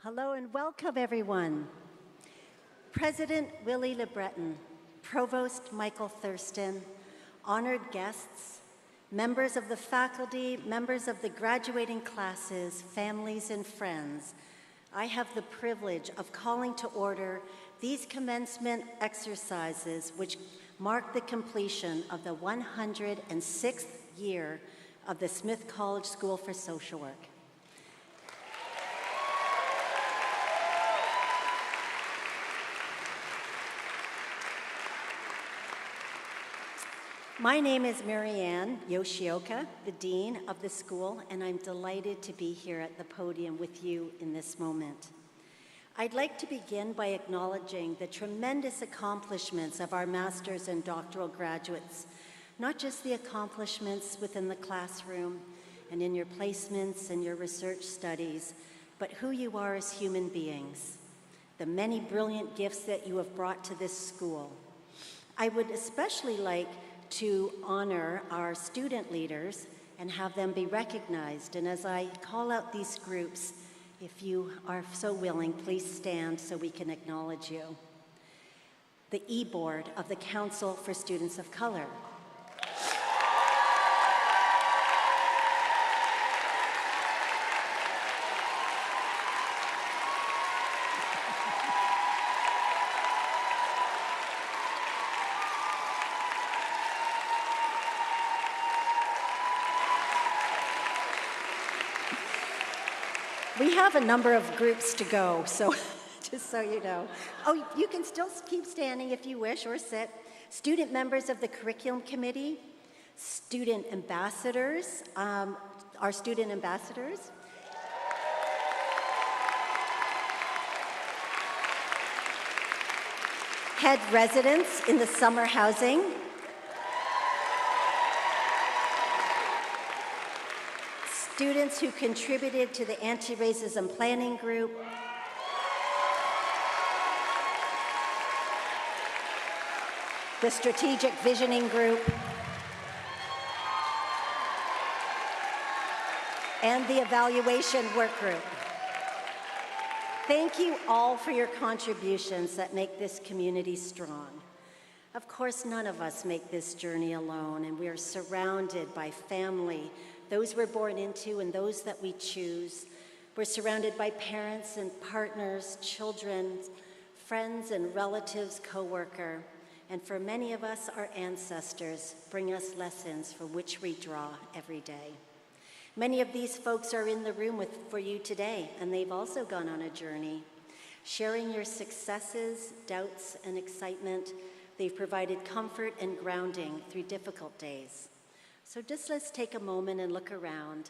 Hello and welcome, everyone. President Willie LeBreton, Provost Michael Thurston, honored guests, members of the faculty, members of the graduating classes, families, and friends, I have the privilege of calling to order these commencement exercises which mark the completion of the 106th year of the Smith College School for Social Work. My name is Marianne Yoshioka, the Dean of the school, and I'm delighted to be here at the podium with you in this moment. I'd like to begin by acknowledging the tremendous accomplishments of our master's and doctoral graduates, not just the accomplishments within the classroom and in your placements and your research studies, but who you are as human beings, the many brilliant gifts that you have brought to this school. I would especially like to honor our student leaders and have them be recognized. And as I call out these groups, if you are so willing, please stand so we can acknowledge you. The E-Board of the Council for Students of Color. We have a number of groups to go, so just so you know. Oh, you can still keep standing if you wish, or sit. Student members of the Curriculum Committee, student ambassadors, our student ambassadors. Head residents in the summer housing. Students who contributed to the Anti-Racism Planning Group, the Strategic Visioning Group, and the Evaluation Work Group. Thank you all for your contributions that make this community strong. Of course, none of us make this journey alone, and we are surrounded by family, those we're born into and those that we choose. We're surrounded by parents and partners, children, friends and relatives, co-worker, and for many of us, our ancestors bring us lessons from which we draw every day. Many of these folks are in the room for you today, and they've also gone on a journey. Sharing your successes, doubts, and excitement, they've provided comfort and grounding through difficult days. So just let's take a moment and look around,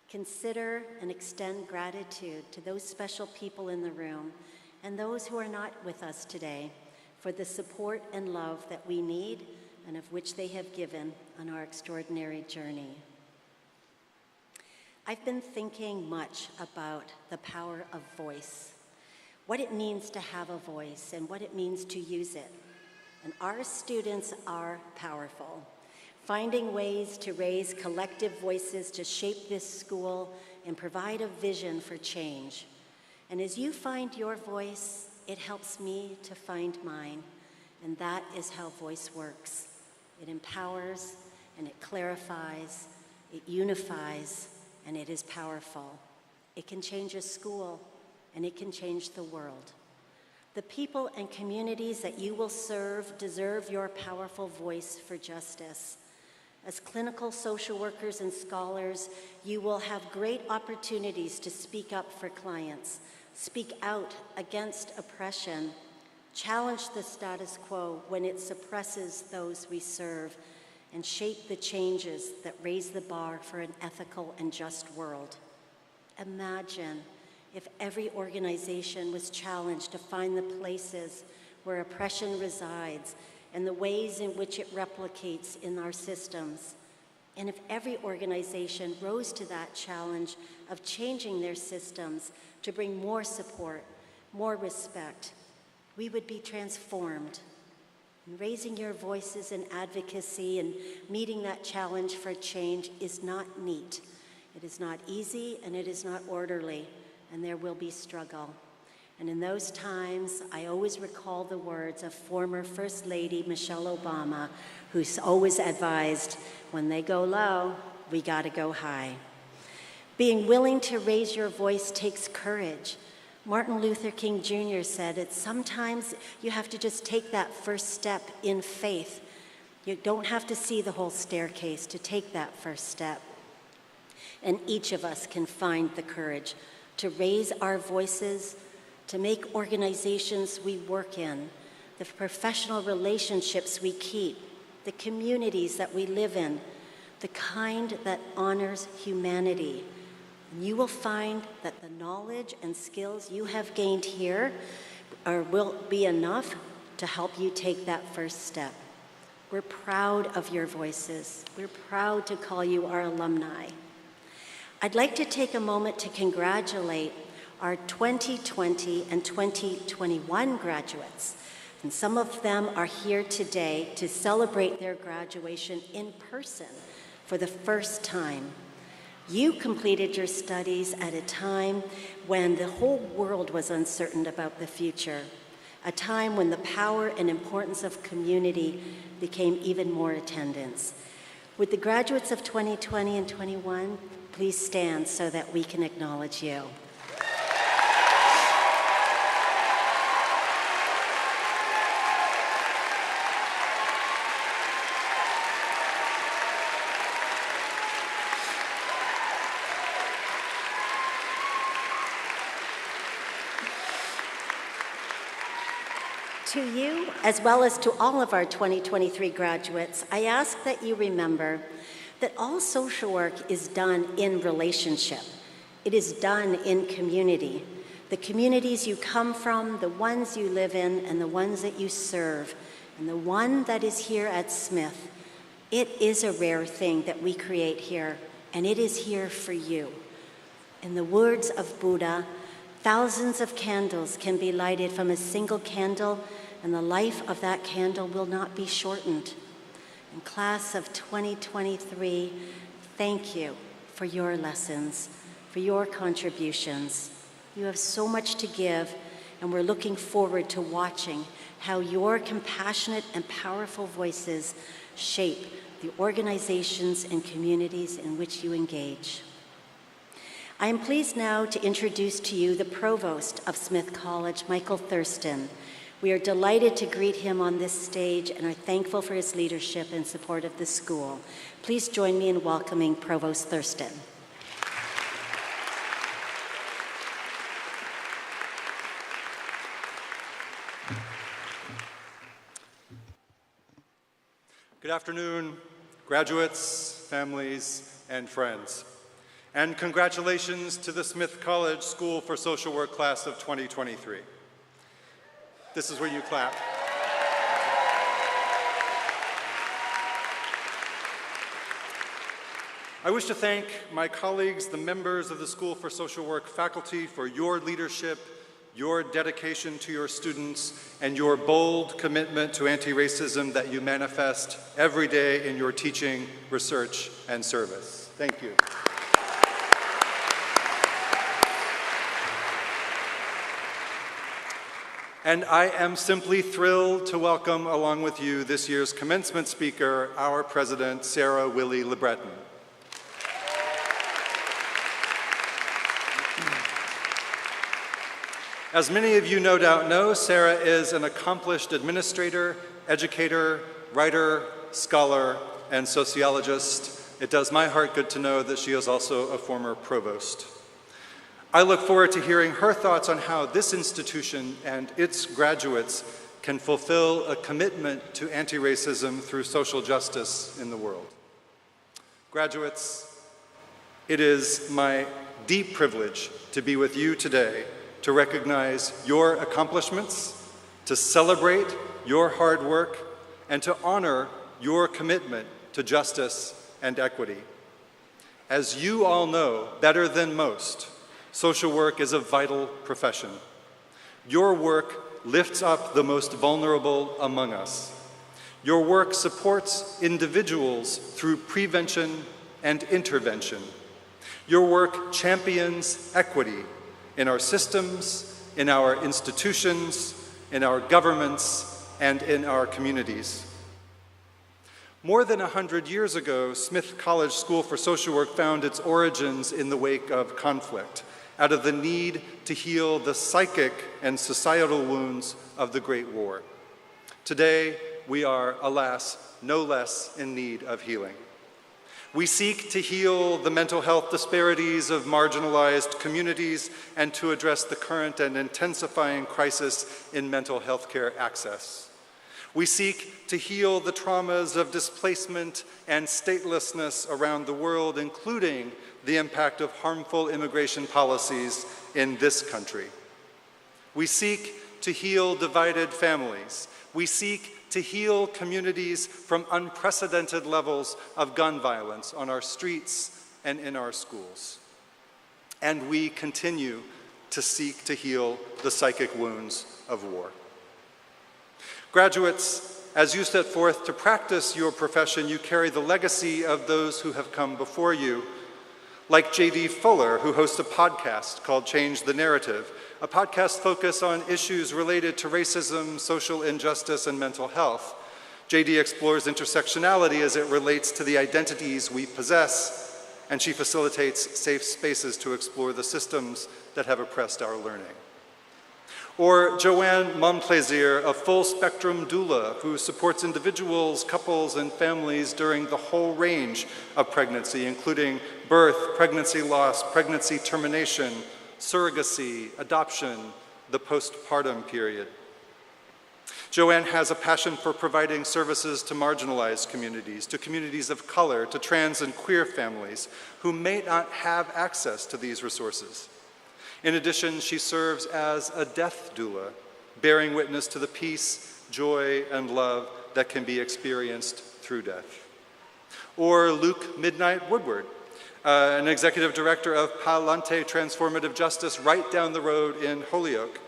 consider and extend gratitude to those special people in the room and those who are not with us today for the support and love that we need and of which they have given on our extraordinary journey. I've been thinking much about the power of voice, what it means to have a voice and what it means to use it. And our students are powerful, finding ways to raise collective voices to shape this school and provide a vision for change. And as you find your voice, it helps me to find mine. And that is how voice works. It empowers and it clarifies, it unifies, and it is powerful. It can change a school and it can change the world. The people and communities that you will serve deserve your powerful voice for justice. As clinical social workers and scholars, you will have great opportunities to speak up for clients, speak out against oppression, challenge the status quo when it suppresses those we serve, and shape the changes that raise the bar for an ethical and just world. Imagine if every organization was challenged to find the places where oppression resides and the ways in which it replicates in our systems. And if every organization rose to that challenge of changing their systems to bring more support, more respect, we would be transformed. And raising your voices in advocacy and meeting that challenge for change is not neat. It is not easy and it is not orderly, and there will be struggle. And in those times, I always recall the words of former First Lady Michelle Obama, who's always advised, when they go low, we gotta go high. Being willing to raise your voice takes courage. Martin Luther King Jr. said it, sometimes you have to just take that first step in faith. You don't have to see the whole staircase to take that first step. And each of us can find the courage to raise our voices, to make organizations we work in, the professional relationships we keep, the communities that we live in, the kind that honors humanity. And you will find that the knowledge and skills you have gained here will be enough to help you take that first step. We're proud of your voices. We're proud to call you our alumni. I'd like to take a moment to congratulate our 2020 and 2021 graduates. And some of them are here today to celebrate their graduation in person for the first time. You completed your studies at a time when the whole world was uncertain about the future, a time when the power and importance of community became even more attendance. Would the graduates of 2020 and 21 please stand so that we can acknowledge you? To you, as well as to all of our 2023 graduates, I ask that you remember that all social work is done in relationship. It is done in community. The communities you come from, the ones you live in, and the ones that you serve, and the one that is here at Smith. It is a rare thing that we create here, and it is here for you. In the words of Buddha, thousands of candles can be lighted from a single candle, and the life of that candle will not be shortened. And class of 2023, thank you for your lessons, for your contributions. You have so much to give, and we're looking forward to watching how your compassionate and powerful voices shape the organizations and communities in which you engage. I am pleased now to introduce to you the Provost of Smith College, Michael Thurston. We are delighted to greet him on this stage and are thankful for his leadership and support of the school. Please join me in welcoming Provost Thurston. Good afternoon, graduates, families, and friends. And congratulations to the Smith College School for Social Work class of 2023. This is where you clap. I wish to thank my colleagues, the members of the School for Social Work faculty, for your leadership, your dedication to your students, and your bold commitment to anti-racism that you manifest every day in your teaching, research, and service. Thank you. And I am simply thrilled to welcome along with you this year's commencement speaker, our president, Sarah Willie LeBreton. As many of you no doubt know, Sarah is an accomplished administrator, educator, writer, scholar, and sociologist. It does my heart good to know that she is also a former provost. I look forward to hearing her thoughts on how this institution and its graduates can fulfill a commitment to anti-racism through social justice in the world. Graduates, it is my deep privilege to be with you today to recognize your accomplishments, to celebrate your hard work, and to honor your commitment to justice and equity. As you all know better than most, social work is a vital profession. Your work lifts up the most vulnerable among us. Your work supports individuals through prevention and intervention. Your work champions equity in our systems in our institutions, in our governments, and in our communities. More than 100 years ago, Smith College School for Social Work found its origins in the wake of conflict, out of the need to heal the psychic and societal wounds of the Great War. Today, we are, alas, no less in need of healing. We seek to heal the mental health disparities of marginalized communities and to address the current and intensifying crisis in mental health care access. We seek to heal the traumas of displacement and statelessness around the world, including the impact of harmful immigration policies in this country. We seek to heal divided families. We seek to heal communities from unprecedented levels of gun violence on our streets and in our schools. And we continue to seek to heal the psychic wounds of war. Graduates, as you set forth to practice your profession, you carry the legacy of those who have come before you, like J.D. Fuller, who hosts a podcast called Change the Narrative, a podcast focused on issues related to racism, social injustice, and mental health. J.D. explores intersectionality as it relates to the identities we possess, and she facilitates safe spaces to explore the systems that have oppressed our learning. Or Joanne Monplaisir, a full-spectrum doula who supports individuals, couples, and families during the whole range of pregnancy, including birth, pregnancy loss, pregnancy termination, surrogacy, adoption, the postpartum period. Joanne has a passion for providing services to marginalized communities, to communities of color, to trans and queer families who may not have access to these resources. In addition, she serves as a death doula, bearing witness to the peace, joy, and love that can be experienced through death. Or Luke Midnight Woodward, an executive director of Palante Transformative Justice right down the road in Holyoke.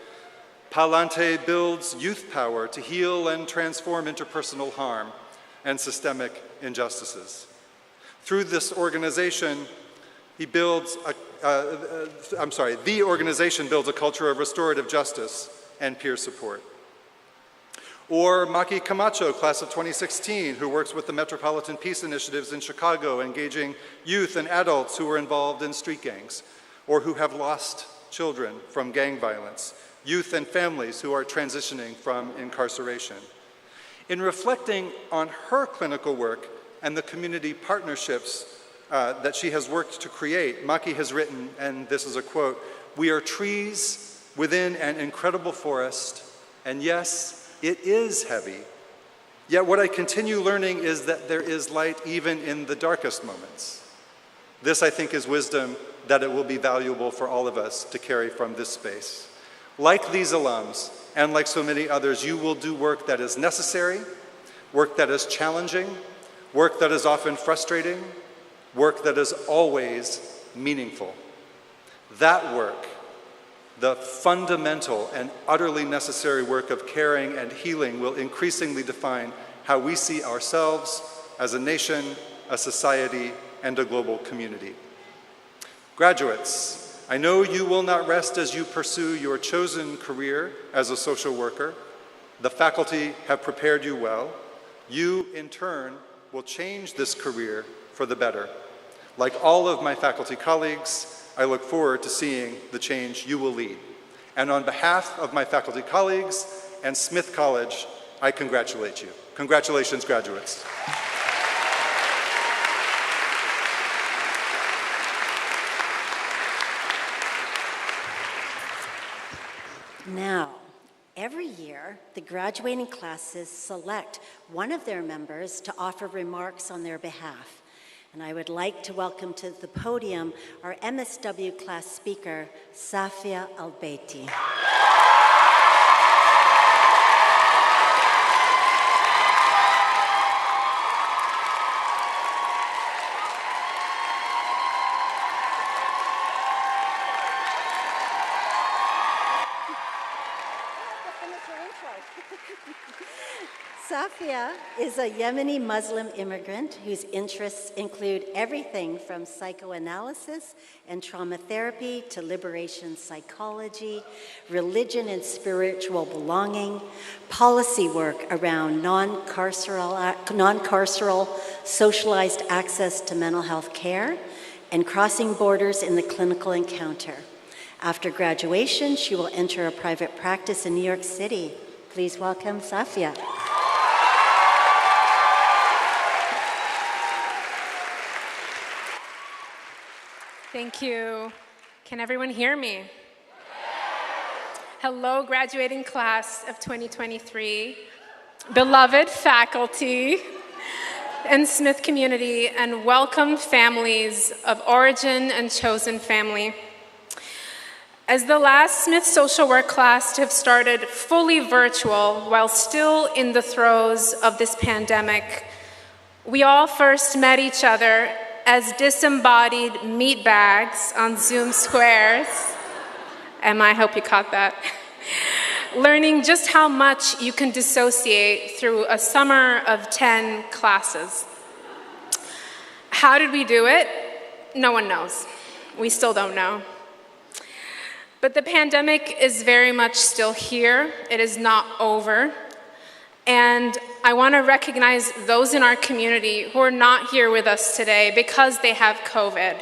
Palante builds youth power to heal and transform interpersonal harm and systemic injustices. Through this organization, the organization builds a culture of restorative justice and peer support. Or Maki Camacho, class of 2016, who works with the Metropolitan Peace Initiatives in Chicago, engaging youth and adults who are involved in street gangs, or who have lost children from gang violence, youth and families who are transitioning from incarceration. In reflecting on her clinical work and the community partnerships that she has worked to create, Maki has written, and this is a quote, "We are trees within an incredible forest, and yes, it is heavy. Yet what I continue learning is that there is light even in the darkest moments." This, I think, is wisdom that it will be valuable for all of us to carry from this space. Like these alums, and like so many others, you will do work that is necessary, work that is challenging, work that is often frustrating, work that is always meaningful. That work, the fundamental and utterly necessary work of caring and healing, will increasingly define how we see ourselves as a nation, a society, and a global community. Graduates, I know you will not rest as you pursue your chosen career as a social worker. The faculty have prepared you well. You, in turn, will change this career for the better. Like all of my faculty colleagues, I look forward to seeing the change you will lead. And on behalf of my faculty colleagues and Smith College, I congratulate you. Congratulations, graduates. Now, every year, the graduating classes select one of their members to offer remarks on their behalf. And I would like to welcome to the podium our MSW class speaker, Safia Albeiti. Finish your intro. Safia is a Yemeni Muslim immigrant whose interests include everything from psychoanalysis and trauma therapy to liberation psychology, religion and spiritual belonging, policy work around non-carceral socialized access to mental health care, and crossing borders in the clinical encounter. After graduation, she will enter a private practice in New York City. Please welcome Safia. Thank you. Can everyone hear me? Hello, graduating class of 2023, beloved faculty and Smith community, and welcome families of origin and chosen family. As the last Smith social work class to have started fully virtual while still in the throes of this pandemic, we all first met each other as disembodied meat bags on Zoom squares. I hope you caught that. Learning just how much you can dissociate through a summer of 10 classes. How did we do it? No one knows. We still don't know. But the pandemic is very much still here. It is not over. And I want to recognize those in our community who are not here with us today because they have COVID.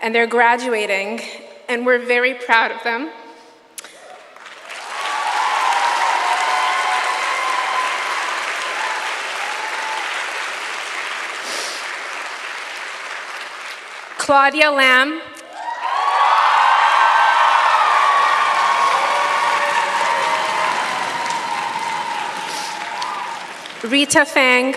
And they're graduating, and we're very proud of them. Claudia Lamb. Rita Fang.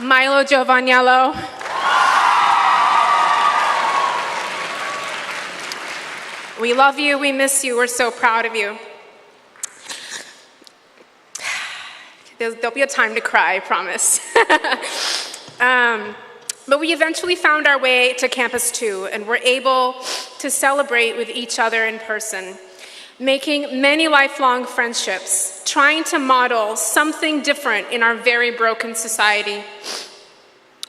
Milo Giovanniello. We love you, we miss you, we're so proud of you. There'll be a time to cry, I promise. But we eventually found our way to Campus 2 and were able to celebrate with each other in person, making many lifelong friendships, trying to model something different in our very broken society.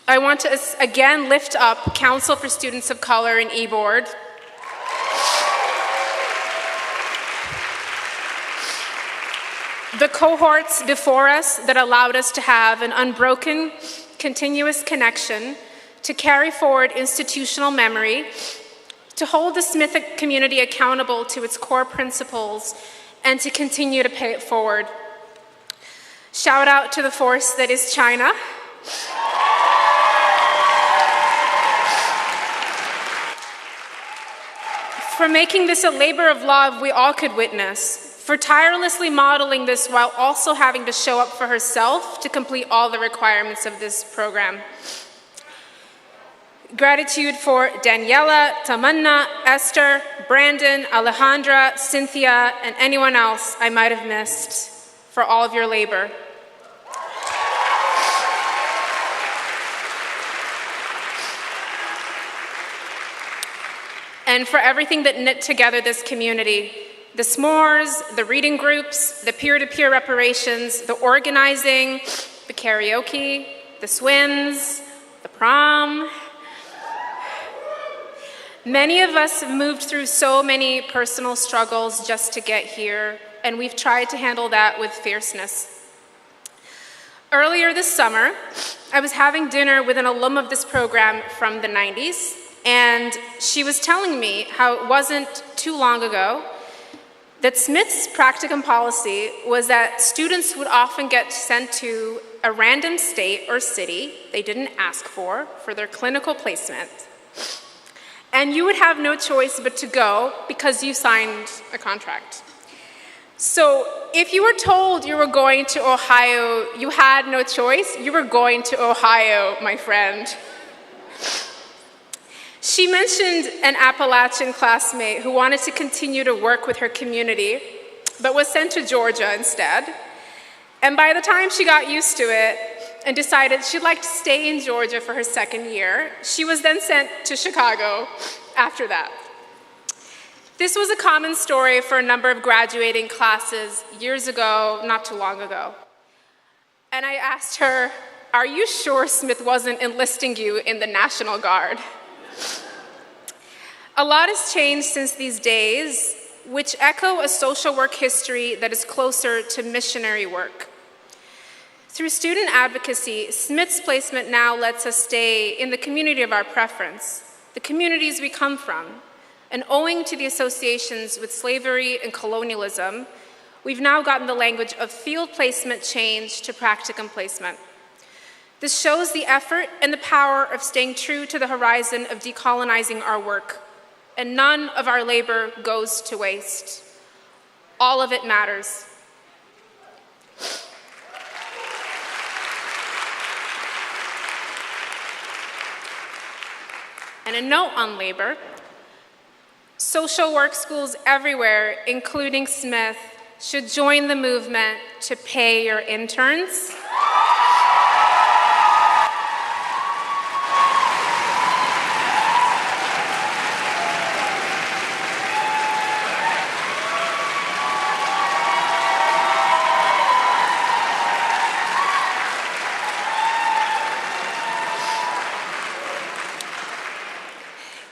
I want to again lift up Council for Students of Color and eBoard. The cohorts before us that allowed us to have an unbroken, continuous connection, to carry forward institutional memory, to hold the Smith community accountable to its core principles, and to continue to pay it forward. Shout out to the force that is China. For making this a labor of love we all could witness, for tirelessly modeling this while also having to show up for herself to complete all the requirements of this program. Gratitude for Daniela, Tamanna, Esther, Brandon, Alejandra, Cynthia, and anyone else I might have missed for all of your labor. And for everything that knit together this community, the s'mores, the reading groups, the peer-to-peer reparations, the organizing, the karaoke, the swims, the prom. Many of us have moved through so many personal struggles just to get here, and we've tried to handle that with fierceness. Earlier this summer, I was having dinner with an alum of this program from the 90s, and she was telling me how it wasn't too long ago that Smith's practicum policy was that students would often get sent to a random state or city they didn't ask for their clinical placement. And you would have no choice but to go because you signed a contract. So if you were told you were going to Ohio, you had no choice. You were going to Ohio, my friend. She mentioned an Appalachian classmate who wanted to continue to work with her community, but was sent to Georgia instead. And by the time she got used to it and decided she'd like to stay in Georgia for her second year, she was then sent to Chicago after that. This was a common story for a number of graduating classes years ago, not too long ago. And I asked her, "Are you sure Smith wasn't enlisting you in the National Guard?" A lot has changed since these days, which echo a social work history that is closer to missionary work. Through student advocacy, Smith's placement now lets us stay in the community of our preference, the communities we come from. And owing to the associations with slavery and colonialism, we've now gotten the language of field placement change to practicum placement. This shows the effort and the power of staying true to the horizon of decolonizing our work. And none of our labor goes to waste. All of it matters. And a note on labor: social work schools everywhere, including Smith, should join the movement to pay your interns.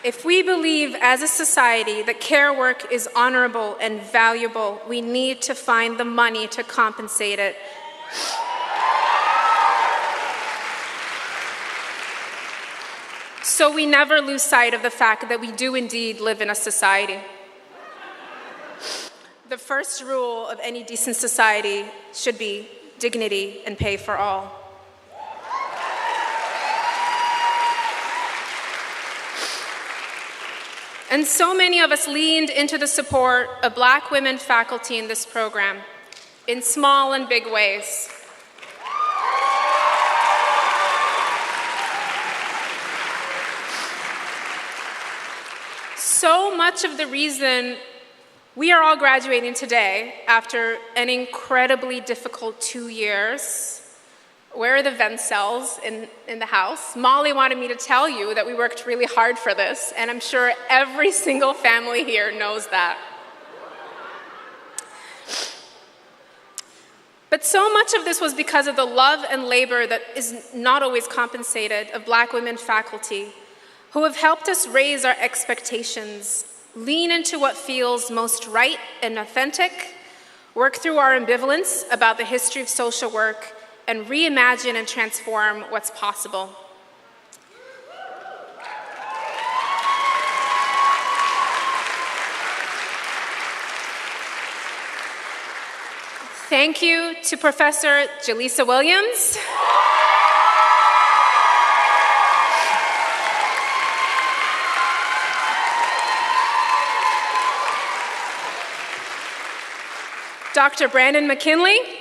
If we believe as a society that care work is honorable and valuable, we need to find the money to compensate it. So we never lose sight of the fact that we do indeed live in a society. The first rule of any decent society should be dignity and pay for all. And so many of us leaned into the support of Black women faculty in this program, in small and big ways. So much of the reason we are all graduating today after an incredibly difficult 2 years. Where are the vent cells in the house? Molly wanted me to tell you that we worked really hard for this, and I'm sure every single family here knows that. But so much of this was because of the love and labor that is not always compensated of Black women faculty who have helped us raise our expectations, lean into what feels most right and authentic, work through our ambivalence about the history of social work, and reimagine and transform what's possible. Thank you to Professor Jaleesa Williams. Dr. Brandon McKinley.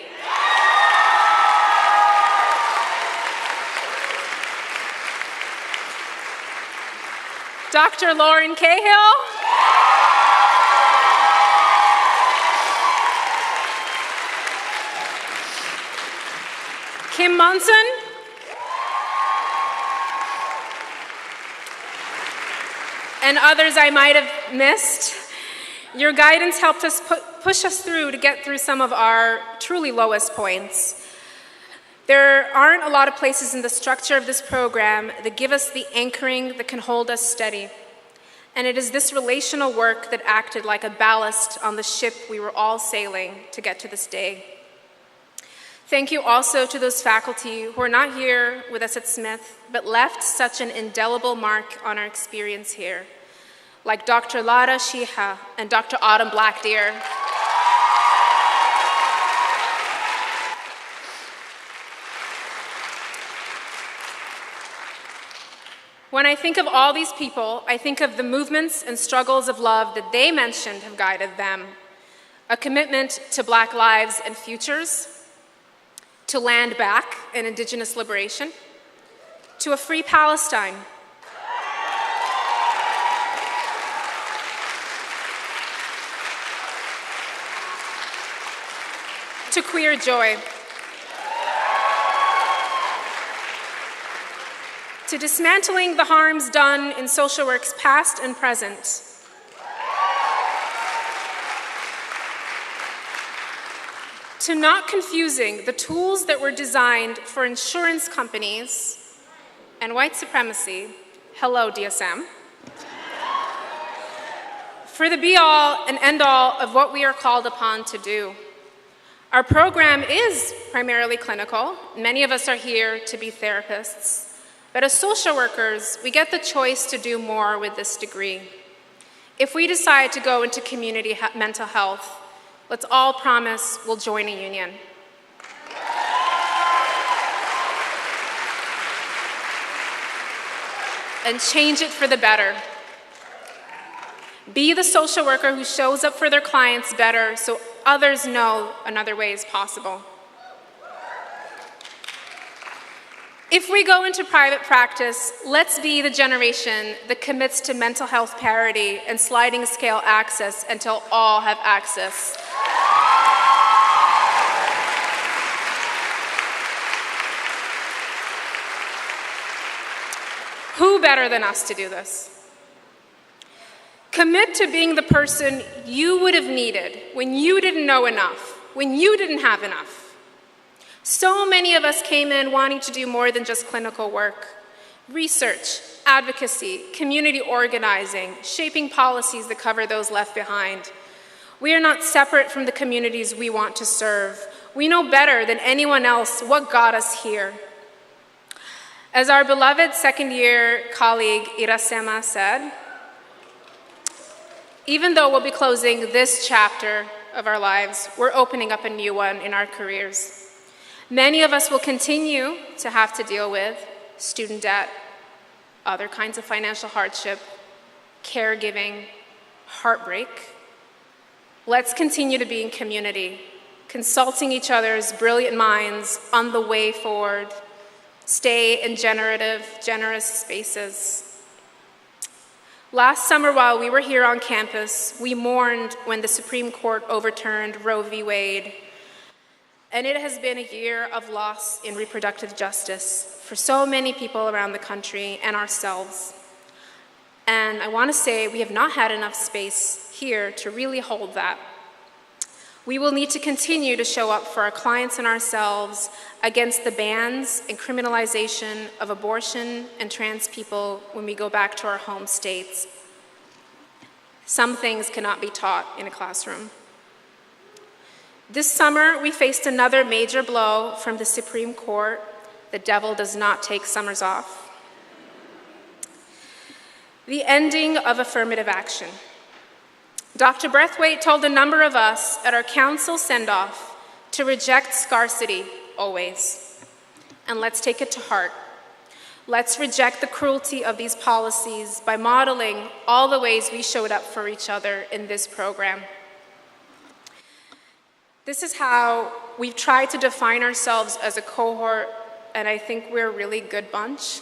Dr. Lauren Cahill. Kim Monson. And others I might have missed. Your guidance helped us push us through to get through some of our truly lowest points. There aren't a lot of places in the structure of this program that give us the anchoring that can hold us steady. And it is this relational work that acted like a ballast on the ship we were all sailing to get to this day. Thank you also to those faculty who are not here with us at Smith, but left such an indelible mark on our experience here, like Dr. Lara Shiha and Dr. Autumn Blackdeer. When I think of all these people, I think of the movements and struggles of love that they mentioned have guided them. A commitment to Black lives and futures, to land back and Indigenous liberation, to a free Palestine, to queer joy, to dismantling the harms done in social works past and present, to not confusing the tools that were designed for insurance companies and white supremacy, hello DSM, for the be-all and end-all of what we are called upon to do. Our program is primarily clinical. Many of us are here to be therapists. But as social workers, we get the choice to do more with this degree. If we decide to go into community mental health, let's all promise we'll join a union. And change it for the better. Be the social worker who shows up for their clients better so others know another way is possible. If we go into private practice, let's be the generation that commits to mental health parity and sliding scale access until all have access. Who better than us to do this? Commit to being the person you would have needed when you didn't know enough, when you didn't have enough. So many of us came in wanting to do more than just clinical work. Research, advocacy, community organizing, shaping policies that cover those left behind. We are not separate from the communities we want to serve. We know better than anyone else what got us here. As our beloved second-year colleague Iracema said, even though we'll be closing this chapter of our lives, we're opening up a new one in our careers. Many of us will continue to have to deal with student debt, other kinds of financial hardship, caregiving, heartbreak. Let's continue to be in community, consulting each other's brilliant minds on the way forward. Stay in generous spaces. Last summer, while we were here on campus, we mourned when the Supreme Court overturned Roe v. Wade. And it has been a year of loss in reproductive justice for so many people around the country and ourselves. And I want to say we have not had enough space here to really hold that. We will need to continue to show up for our clients and ourselves against the bans and criminalization of abortion and trans people when we go back to our home states. Some things cannot be taught in a classroom. This summer, we faced another major blow from the Supreme Court. The devil does not take summers off. The ending of affirmative action. Dr. Braithwaite told a number of us at our council send-off to reject scarcity always. And let's take it to heart. Let's reject the cruelty of these policies by modeling all the ways we showed up for each other in this program. This is how we've tried to define ourselves as a cohort, and I think we're a really good bunch.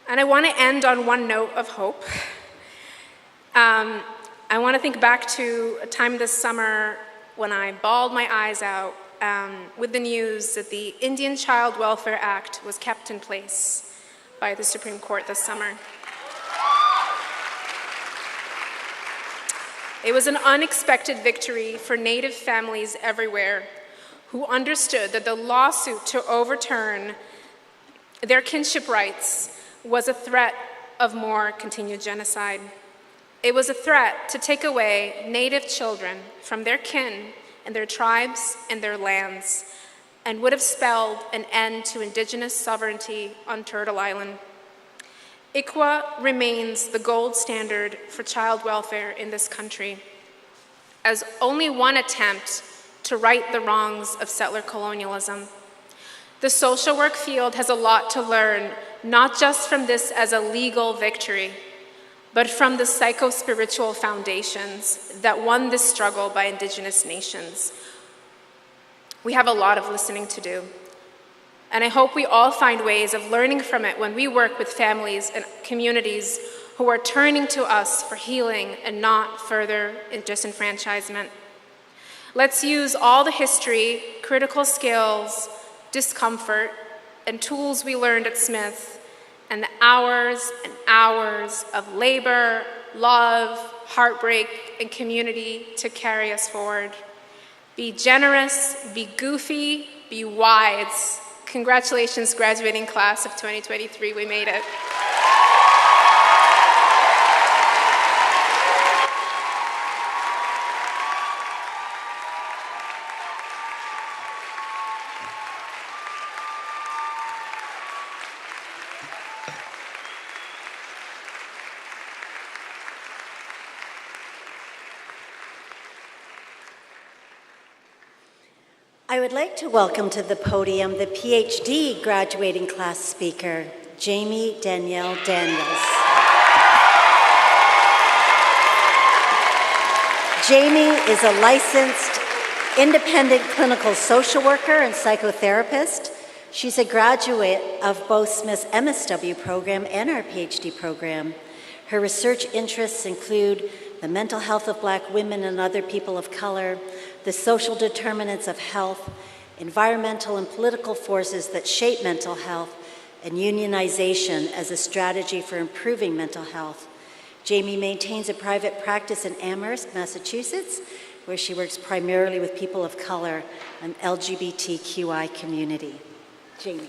And I want to end on one note of hope. I want to think back to a time this summer when I bawled my eyes out with the news that the Indian Child Welfare Act was kept in place by the Supreme Court this summer. It was an unexpected victory for Native families everywhere who understood that the lawsuit to overturn their kinship rights was a threat of more continued genocide. It was a threat to take away Native children from their kin and their tribes and their lands, and would have spelled an end to Indigenous sovereignty on Turtle Island. ICWA remains the gold standard for child welfare in this country, as only one attempt to right the wrongs of settler colonialism. The social work field has a lot to learn, not just from this as a legal victory, but from the psycho-spiritual foundations that won this struggle by Indigenous nations. We have a lot of listening to do, and I hope we all find ways of learning from it when we work with families and communities who are turning to us for healing and not further disenfranchisement. Let's use all the history, critical skills, discomfort, and tools we learned at Smith and the hours and hours of labor, love, heartbreak, and community to carry us forward. Be generous, be goofy, be wise. Congratulations, graduating class of 2023, we made it. I would like to welcome to the podium the PhD graduating class speaker, Jamie Danielle Daniels. Jamie is a licensed independent clinical social worker and psychotherapist. She's a graduate of both Smith's MSSW program and our PhD program. Her research interests include the mental health of Black women and other people of color, the social determinants of health, environmental and political forces that shape mental health, and unionization as a strategy for improving mental health. Jamie maintains a private practice in Amherst, Massachusetts, where she works primarily with people of color and LGBTQI community. Jamie.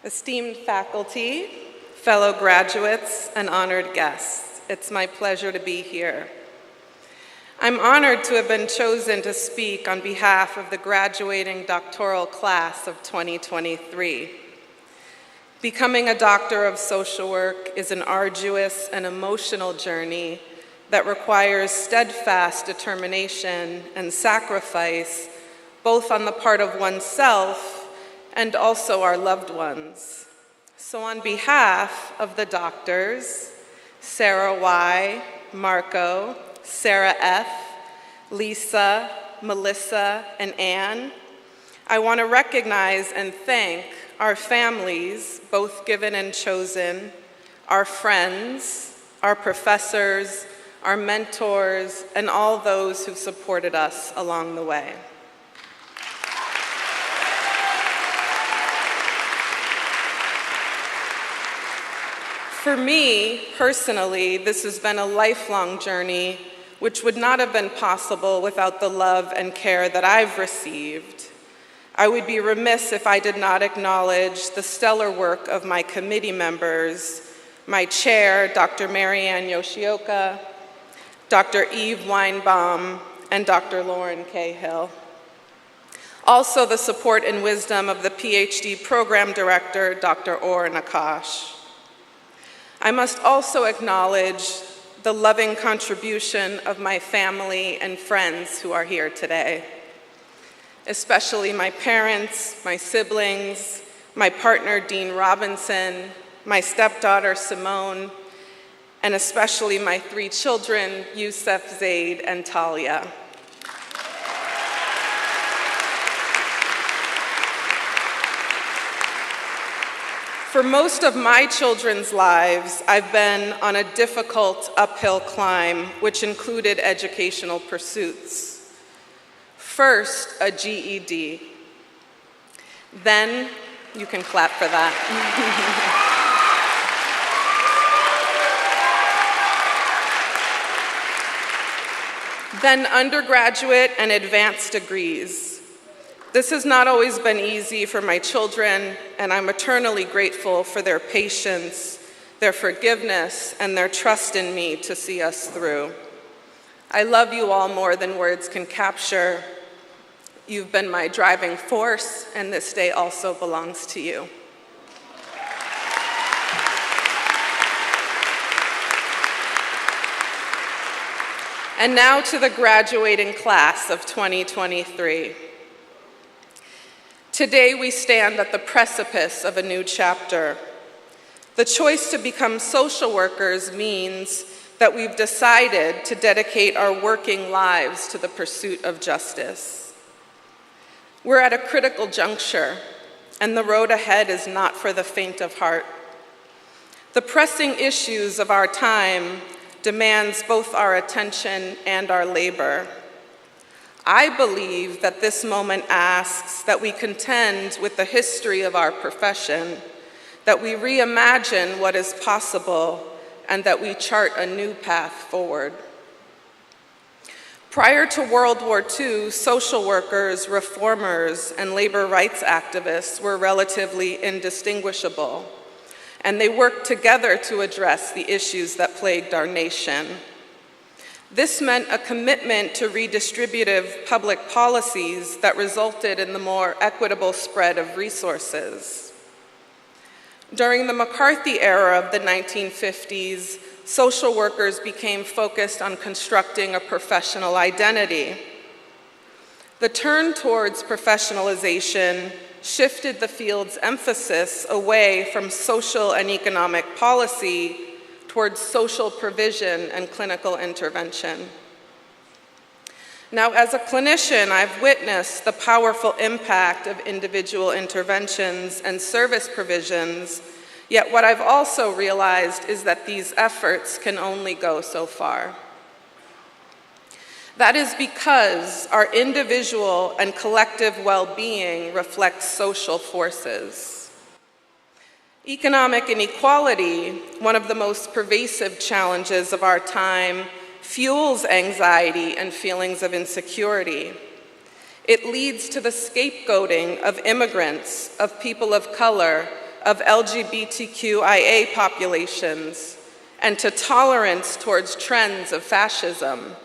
Esteemed faculty, fellow graduates, and honored guests, it's my pleasure to be here. I'm honored to have been chosen to speak on behalf of the graduating doctoral class of 2023. Becoming a doctor of social work is an arduous and emotional journey that requires steadfast determination and sacrifice, both on the part of oneself and also our loved ones. So on behalf of the doctors, Sarah Y., Marco, Sarah F., Lisa, Melissa, and Anne, I want to recognize and thank our families, both given and chosen, our friends, our professors, our mentors, and all those who supported us along the way. For me, personally, this has been a lifelong journey which would not have been possible without the love and care that I've received. I would be remiss if I did not acknowledge the stellar work of my committee members, my chair, Dr. Marianne Yoshioka, Dr. Eve Weinbaum, and Dr. Lauren Cahill. Also the support and wisdom of the PhD program director, Dr. Orr Nakash. I must also acknowledge the loving contribution of my family and friends who are here today, especially my parents, my siblings, my partner, Dean Robinson, my stepdaughter, Simone, and especially my 3 children, Yusef, Zaid, and Talia. For most of my children's lives, I've been on a difficult uphill climb, which included educational pursuits. First, a GED. Then, you can clap for that. Then undergraduate and advanced degrees. This has not always been easy for my children, and I'm eternally grateful for their patience, their forgiveness, and their trust in me to see us through. I love you all more than words can capture. You've been my driving force, and this day also belongs to you. And now to the graduating class of 2023. Today we stand at the precipice of a new chapter. The choice to become social workers means that we've decided to dedicate our working lives to the pursuit of justice. We're at a critical juncture, and the road ahead is not for the faint of heart. The pressing issues of our time demands both our attention and our labor. I believe that this moment asks that we contend with the history of our profession, that we reimagine what is possible, and that we chart a new path forward. Prior to World War II, social workers, reformers, and labor rights activists were relatively indistinguishable, and they worked together to address the issues that plagued our nation. This meant a commitment to redistributive public policies that resulted in the more equitable spread of resources. During the McCarthy era of the 1950s, social workers became focused on constructing a professional identity. The turn towards professionalization shifted the field's emphasis away from social and economic policy towards social provision and clinical intervention. Now, as a clinician, I've witnessed the powerful impact of individual interventions and service provisions, yet what I've also realized is that these efforts can only go so far. That is because our individual and collective well-being reflects social forces. Economic inequality, one of the most pervasive challenges of our time, fuels anxiety and feelings of insecurity. It leads to the scapegoating of immigrants, of people of color, of LGBTQIA populations, and to tolerance towards trends of fascism.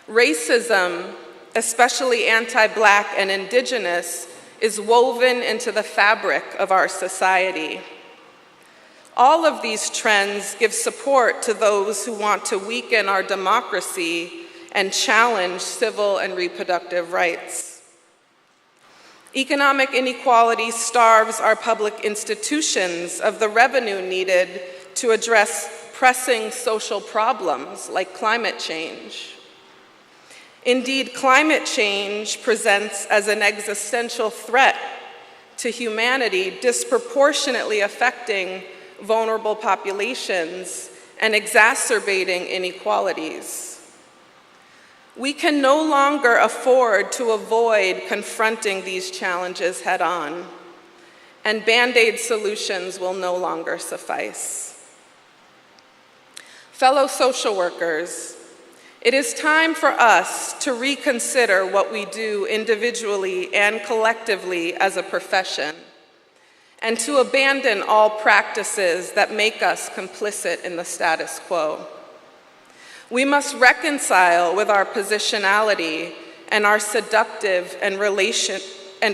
Racism, especially anti-Black and Indigenous, is woven into the fabric of our society. All of these trends give support to those who want to weaken our democracy and challenge civil and reproductive rights. Economic inequality starves our public institutions of the revenue needed to address pressing social problems like climate change. Indeed, climate change presents as an existential threat to humanity, disproportionately affecting vulnerable populations and exacerbating inequalities. We can no longer afford to avoid confronting these challenges head-on, and Band-Aid solutions will no longer suffice. Fellow social workers, it is time for us to reconsider what we do individually and collectively as a profession, and to abandon all practices that make us complicit in the status quo. We must reconcile with our positionality and our seductive and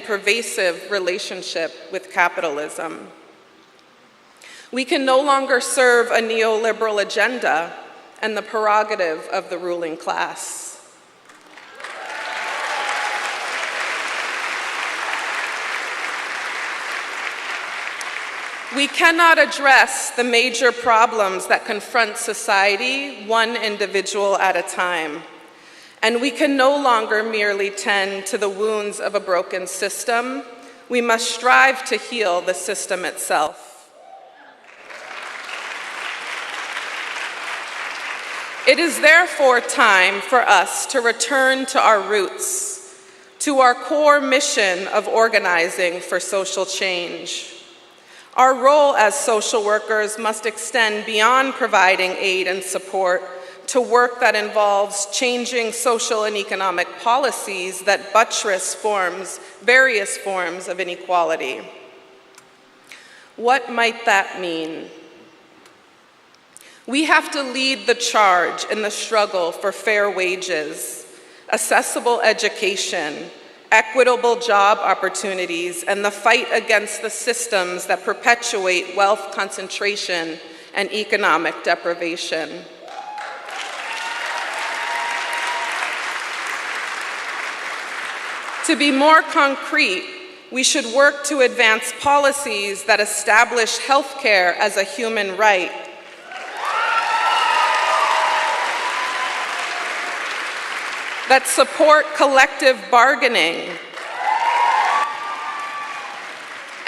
pervasive relationship with capitalism. We can no longer serve a neoliberal agenda and the prerogative of the ruling class. We cannot address the major problems that confront society one individual at a time, and we can no longer merely tend to the wounds of a broken system. We must strive to heal the system itself. It is therefore time for us to return to our roots, to our core mission of organizing for social change. Our role as social workers must extend beyond providing aid and support to work that involves changing social and economic policies that buttress various forms of inequality. What might that mean? We have to lead the charge in the struggle for fair wages, accessible education, equitable job opportunities, and the fight against the systems that perpetuate wealth concentration and economic deprivation. To be more concrete, we should work to advance policies that establish healthcare as a human right, that support collective bargaining,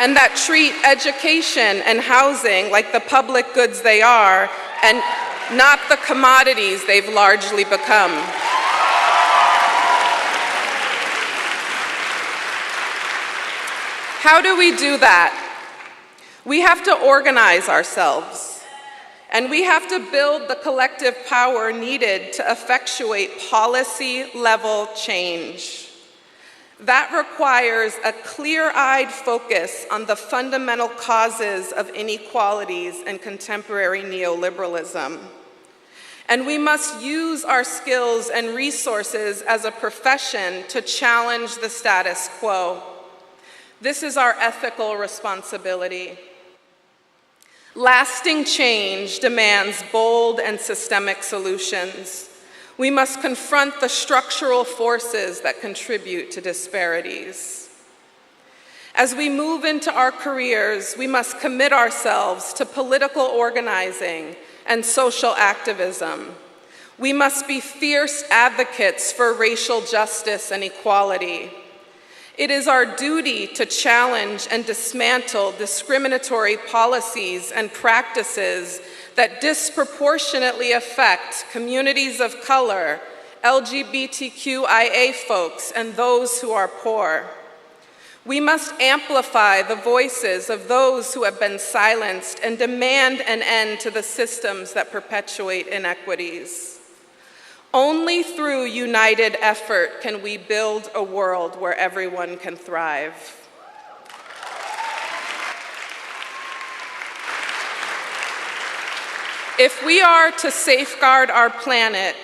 and that treat education and housing like the public goods they are, and not the commodities they've largely become. How do we do that? We have to organize ourselves, and we have to build the collective power needed to effectuate policy-level change. That requires a clear-eyed focus on the fundamental causes of inequalities and contemporary neoliberalism. And we must use our skills and resources as a profession to challenge the status quo. This is our ethical responsibility. Lasting change demands bold and systemic solutions. We must confront the structural forces that contribute to disparities. As we move into our careers, we must commit ourselves to political organizing and social activism. We must be fierce advocates for racial justice and equality. It is our duty to challenge and dismantle discriminatory policies and practices that disproportionately affect communities of color, LGBTQIA folks, and those who are poor. We must amplify the voices of those who have been silenced and demand an end to the systems that perpetuate inequities. Only through united effort can we build a world where everyone can thrive. If we are to safeguard our planet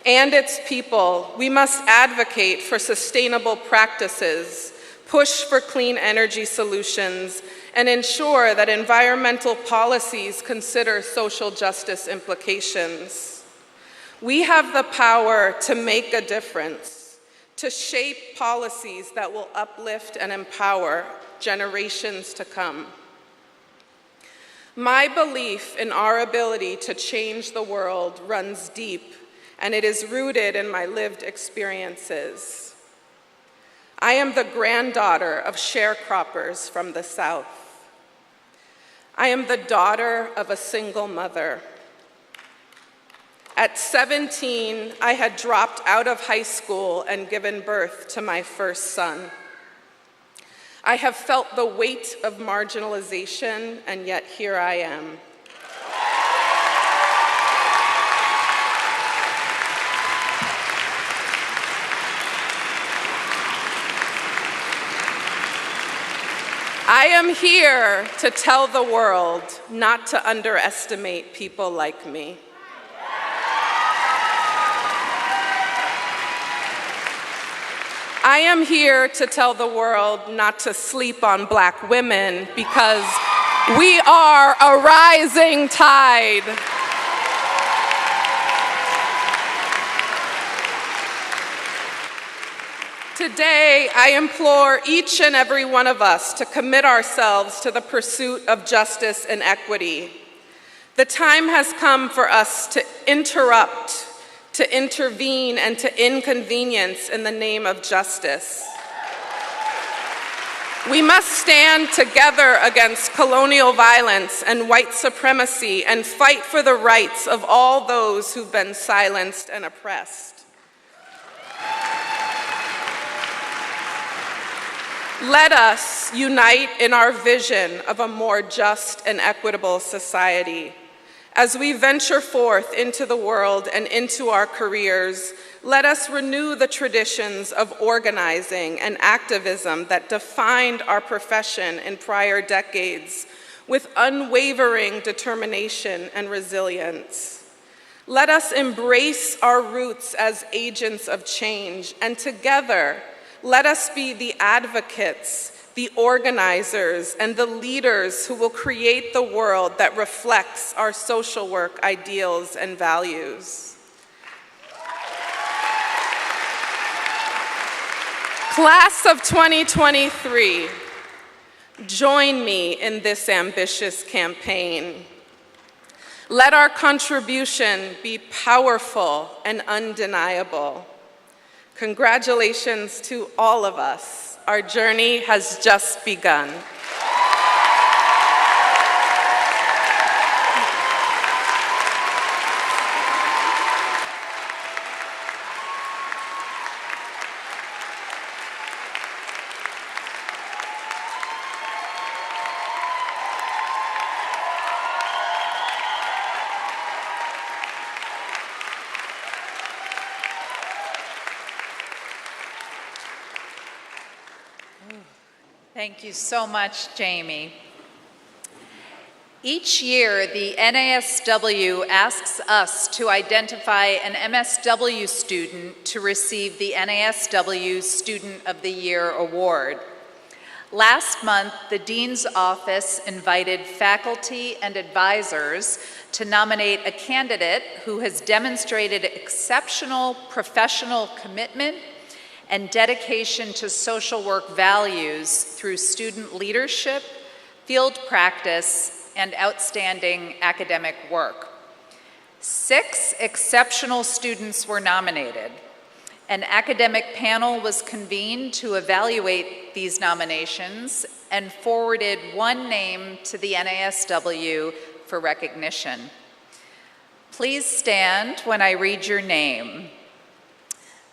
and its people, we must advocate for sustainable practices, push for clean energy solutions, and ensure that environmental policies consider social justice implications. We have the power to make a difference, to shape policies that will uplift and empower generations to come. My belief in our ability to change the world runs deep, and it is rooted in my lived experiences. I am the granddaughter of sharecroppers from the South. I am the daughter of a single mother. At 17, I had dropped out of high school and given birth to my first son. I have felt the weight of marginalization, and yet here I am. I am here to tell the world not to underestimate people like me. I am here to tell the world not to sleep on Black women because we are a rising tide. Today, I implore each and every one of us to commit ourselves to the pursuit of justice and equity. The time has come for us to interrupt, to intervene, and to inconvenience in the name of justice. We must stand together against colonial violence and white supremacy and fight for the rights of all those who've been silenced and oppressed. Let us unite in our vision of a more just and equitable society. As we venture forth into the world and into our careers, let us renew the traditions of organizing and activism that defined our profession in prior decades with unwavering determination and resilience. Let us embrace our roots as agents of change, and together, let us be the advocates, the organizers, and the leaders who will create the world that reflects our social work ideals and values. Class of 2023, join me in this ambitious campaign. Let our contribution be powerful and undeniable. Congratulations to all of us. Our journey has just begun. Thank you so much, Jamie. Each year, the NASW asks us to identify an MSW student to receive the NASW Student of the Year Award. Last month, the Dean's Office invited faculty and advisors to nominate a candidate who has demonstrated exceptional professional commitment and dedication to social work values through student leadership, field practice, and outstanding academic work. 6 exceptional students were nominated. An academic panel was convened to evaluate these nominations and forwarded 1 name to the NASW for recognition. Please stand when I read your name.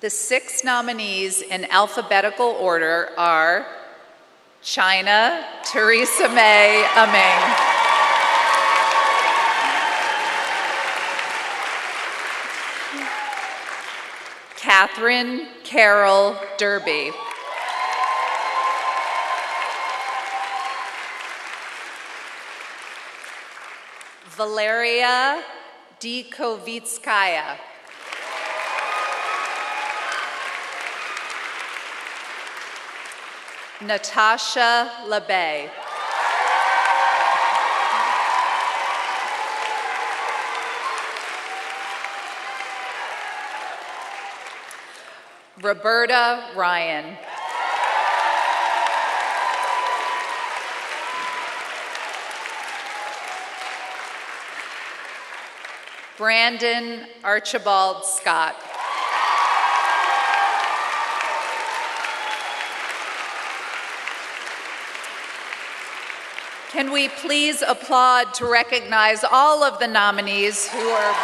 The 6 nominees in alphabetical order are China Teresa May Aming, Catherine Carol Derby, Valeria Dikovitskaya, Natasha LeBay, Roberta Ryan, Brandon Archibald Scott, can we please applaud to recognize all of the nominees who are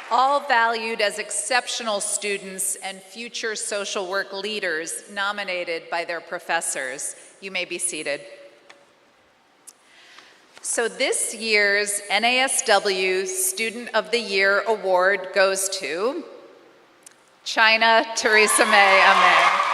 all valued as exceptional students and future social work leaders nominated by their professors. You may be seated. So this year's NASW Student of the Year Award goes to China Teresa May Aming,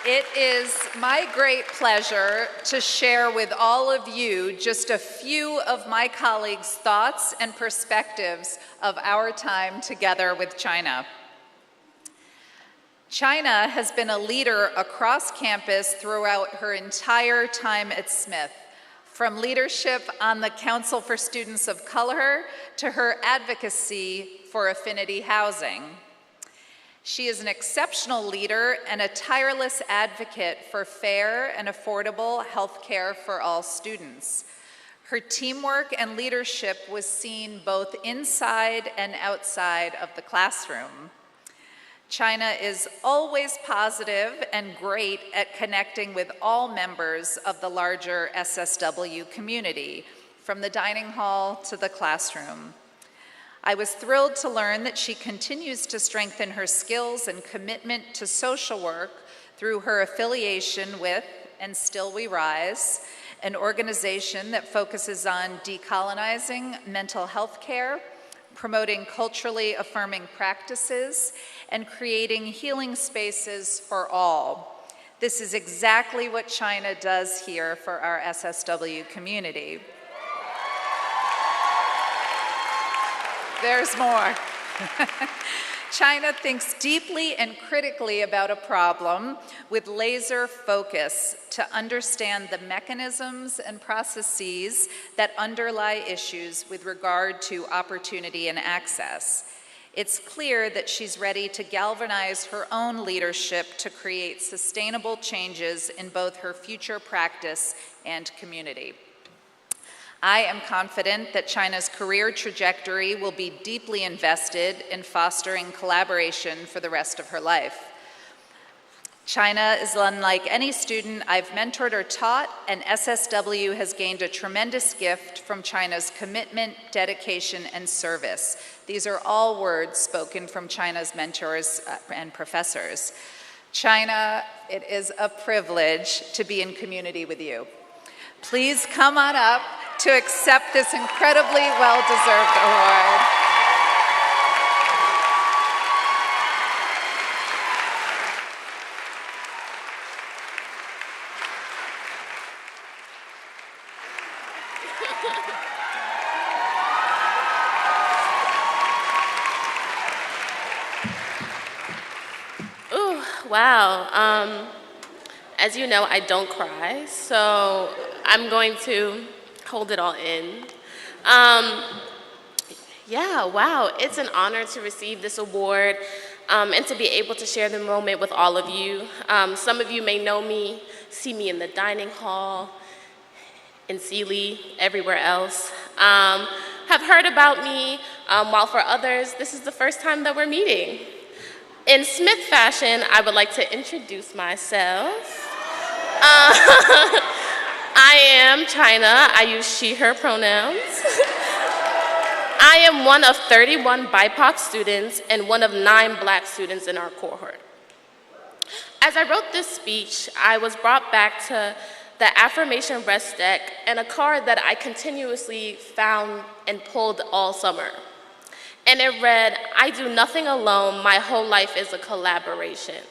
It is my great pleasure to share with all of you just a few of my colleagues' thoughts and perspectives of our time together with China. China has been a leader across campus throughout her entire time at Smith, from leadership on the Council for Students of Color to her advocacy for affinity housing. She is an exceptional leader and a tireless advocate for fair and affordable health care for all students. Her teamwork and leadership was seen both inside and outside of the classroom. China is always positive and great at connecting with all members of the larger SSW community, from the dining hall to the classroom. I was thrilled to learn that she continues to strengthen her skills and commitment to social work through her affiliation with And Still We Rise, an organization that focuses on decolonizing mental health care, promoting culturally affirming practices, and creating healing spaces for all. This is exactly what China does here for our SSW community. There's more. China thinks deeply and critically about a problem with laser focus to understand the mechanisms and processes that underlie issues with regard to opportunity and access. It's clear that she's ready to galvanize her own leadership to create sustainable changes in both her future practice and community. I am confident that China's career trajectory will be deeply invested in fostering collaboration for the rest of her life. China is unlike any student I've mentored or taught, and SSW has gained a tremendous gift from China's commitment, dedication, and service. These are all words spoken from China's mentors and professors. China, it is a privilege to be in community with you. Please come on up to accept this incredibly well-deserved award. Ooh, wow. As you know, I don't cry, so I'm going to hold it all in. Yeah, wow, it's an honor to receive this award and to be able to share the moment with all of you. Some of you may know me, see me in the dining hall, in Sealy, everywhere else. Have heard about me, while for others, this is the first time that we're meeting. In Smith fashion, I would like to introduce myself. I am China. I use she, her pronouns. I am one of 31 BIPOC students and one of 9 Black students in our cohort. As I wrote this speech, I was brought back to the affirmation rest deck and a card that I continuously found and pulled all summer. And it read, "I do nothing alone, my whole life is a collaboration."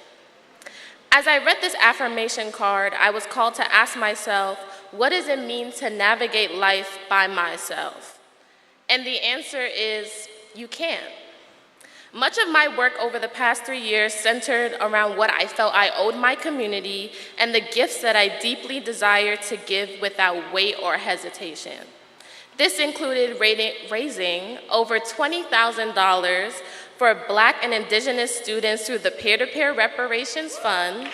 As I read this affirmation card, I was called to ask myself, what does it mean to navigate life by myself? And the answer is, you can. Much of my work over the past 3 years centered around what I felt I owed my community and the gifts that I deeply desired to give without weight or hesitation. This included raising over $20,000 for Black and Indigenous students through the Peer-to-Peer Reparations Fund,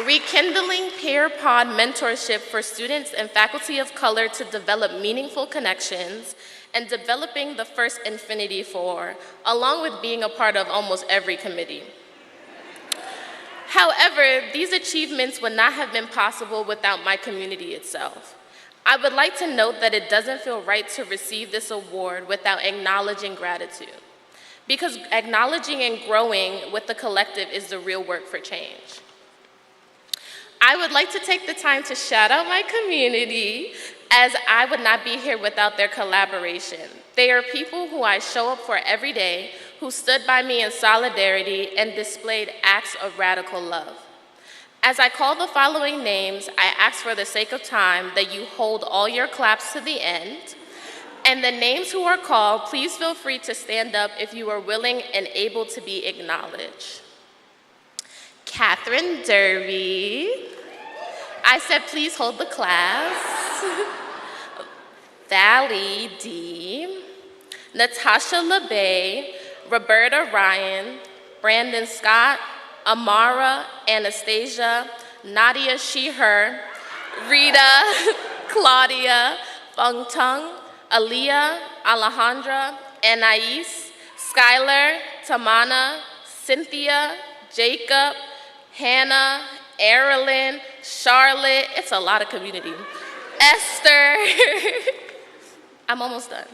rekindling peer pod mentorship for students and faculty of color to develop meaningful connections, and developing the first Infinity 4, along with being a part of almost every committee. However, these achievements would not have been possible without my community itself. I would like to note that it doesn't feel right to receive this award without acknowledging gratitude, because acknowledging and growing with the collective is the real work for change. I would like to take the time to shout out my community, as I would not be here without their collaboration. They are people who I show up for every day, who stood by me in solidarity and displayed acts of radical love. As I call the following names, I ask for the sake of time that you hold all your claps to the end. And the names who are called, please feel free to stand up if you are willing and able to be acknowledged. Catherine Derby. I said, please hold the class. Valley D. Natasha LeBay, Roberta Ryan, Brandon Scott, Amara Anastasia, Nadia She-Her, Rita, Claudia, Fung Tung, Aaliyah, Alejandra, Anais, Skylar, Tamana, Cynthia, Jacob, Hannah, Erilyn, Charlotte, it's a lot of community, Esther, I'm almost done.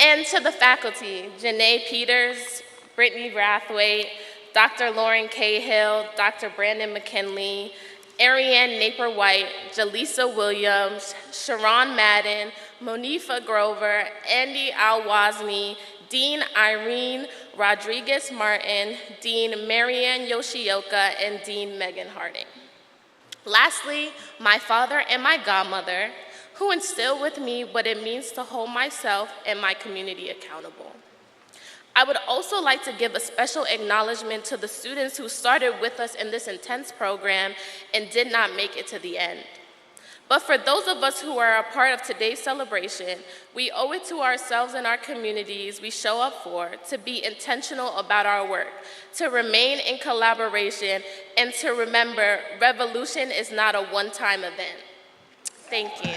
And to the faculty, Janae Peters, Brittany Brathwaite, Dr. Lauren Cahill, Dr. Brandon McKinley, Ariane Napier-White, Jaleesa Williams, Sharon Madden, Monifa Grover, Andy Al-Wazni, Dean Irene Rodriguez Martin, Dean Marianne Yoshioka, and Dean Megan Harding. Lastly, my father and my godmother, who instilled with me what it means to hold myself and my community accountable. I would also like to give a special acknowledgement to the students who started with us in this intense program and did not make it to the end. But for those of us who are a part of today's celebration, we owe it to ourselves and our communities we show up for to be intentional about our work, to remain in collaboration, and to remember revolution is not a one-time event. Thank you.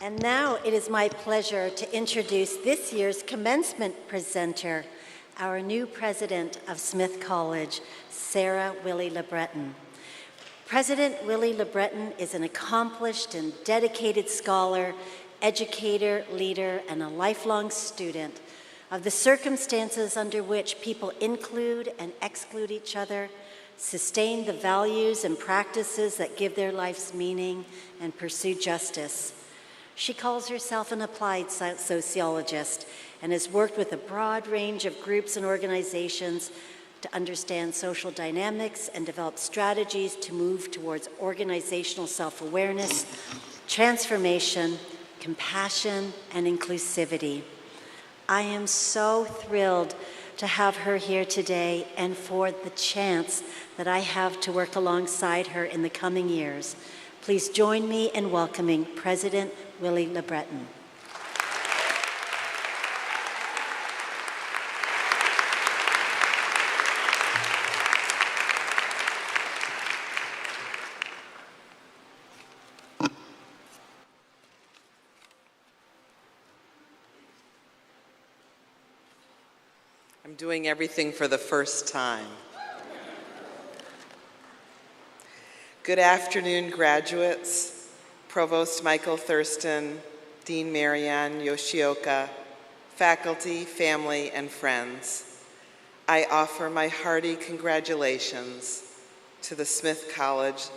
And now it is my pleasure to introduce this year's commencement presenter, our new president of Smith College, Sarah Willie LeBreton. President Willie LeBreton is an accomplished and dedicated scholar, educator, leader, and a lifelong student of the circumstances under which people include and exclude each other, sustain the values and practices that give their lives meaning, and pursue justice. She calls herself an applied sociologist and has worked with a broad range of groups and organizations to understand social dynamics and develop strategies to move towards organizational self-awareness, transformation, compassion, and inclusivity. I am so thrilled to have her here today and for the chance that I have to work alongside her in the coming years. Please join me in welcoming President Willie LeBreton. I'm doing everything for the first time. Good afternoon, graduates, Provost Michael Thurston, Dean Marianne Yoshioka, faculty, family, and friends. I offer my hearty congratulations to the Smith College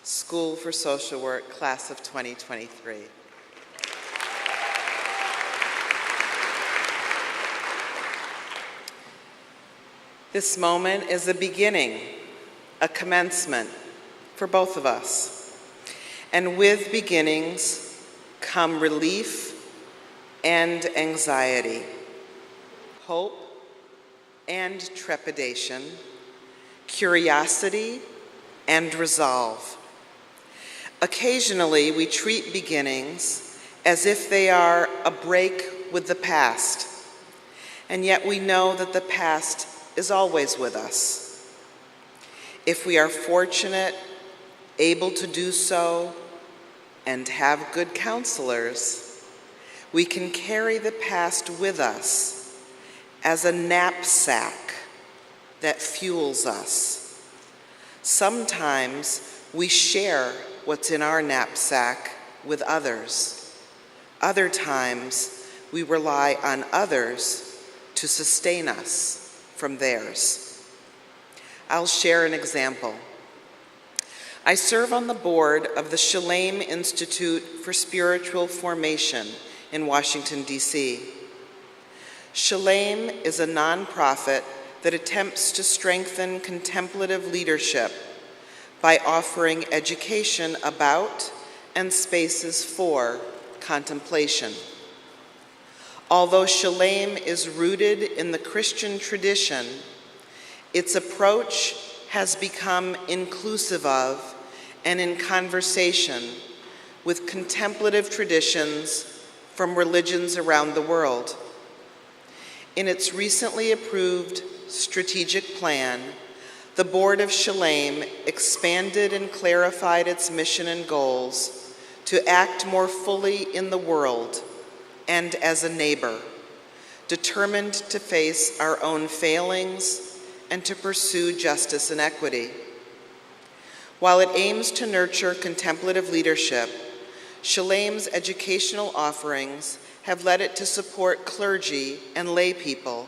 School for Social Work class of 2023. This moment is a beginning, a commencement for both of us. And with beginnings come relief and anxiety, hope and trepidation, curiosity and resolve. Occasionally, we treat beginnings as if they are a break with the past, and yet we know that the past is always with us. If we are fortunate, able to do so, and have good counselors, we can carry the past with us as a knapsack that fuels us. Sometimes we share what's in our knapsack with others. Other times we rely on others to sustain us from theirs. I'll share an example. I serve on the board of the Shalem Institute for Spiritual Formation in Washington, D.C. Shalem is a nonprofit that attempts to strengthen contemplative leadership by offering education about and spaces for contemplation. Although Shalem is rooted in the Christian tradition, its approach has become inclusive of and in conversation with contemplative traditions from religions around the world. In its recently approved strategic plan, the Board of Shalem expanded and clarified its mission and goals to act more fully in the world and as a neighbor, determined to face our own failings and to pursue justice and equity. While it aims to nurture contemplative leadership, Shalem's educational offerings have led it to support clergy and lay people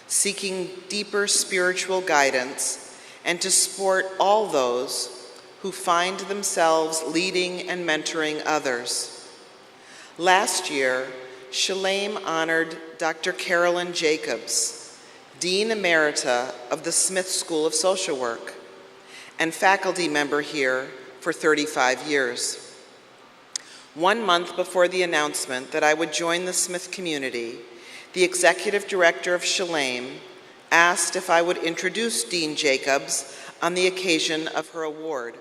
seeking deeper spiritual guidance and to support all those who find themselves leading and mentoring others. Last year, Shalem honored Dr. Carolyn Jacobs, Dean Emerita of the Smith School of Social Work. and faculty member here for 35 years. 1 month before the announcement that I would join the Smith community, the executive director of Shalem asked if I would introduce Dean Jacobs on the occasion of her award.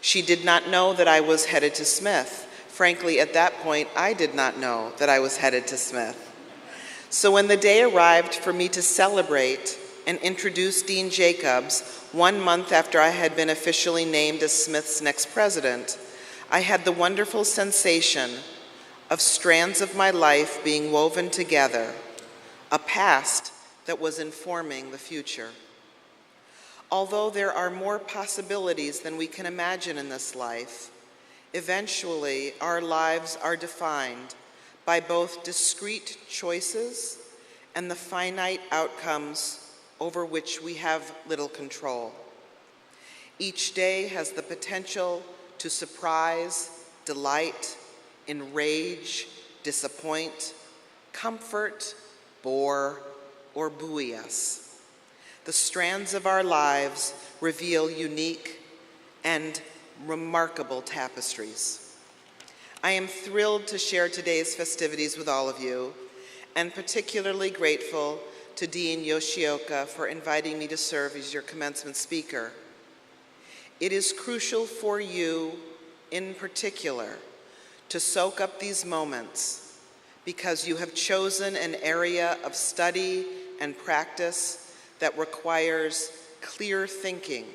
She did not know that I was headed to Smith. Frankly, at that point, I did not know that I was headed to Smith. So when the day arrived for me to celebrate and introduce Dean Jacobs 1 month after I had been officially named as Smith's next president, I had the wonderful sensation of strands of my life being woven together, a past that was informing the future. Although there are more possibilities than we can imagine in this life, eventually our lives are defined by both discrete choices and the finite outcomes over which we have little control. Each day has the potential to surprise, delight, enrage, disappoint, comfort, bore, or buoy us. The strands of our lives reveal unique and remarkable tapestries. I am thrilled to share today's festivities with all of you, and particularly grateful to Dean Yoshioka for inviting me to serve as your commencement speaker. It is crucial for you, in particular, to soak up these moments because you have chosen an area of study and practice that requires clear thinking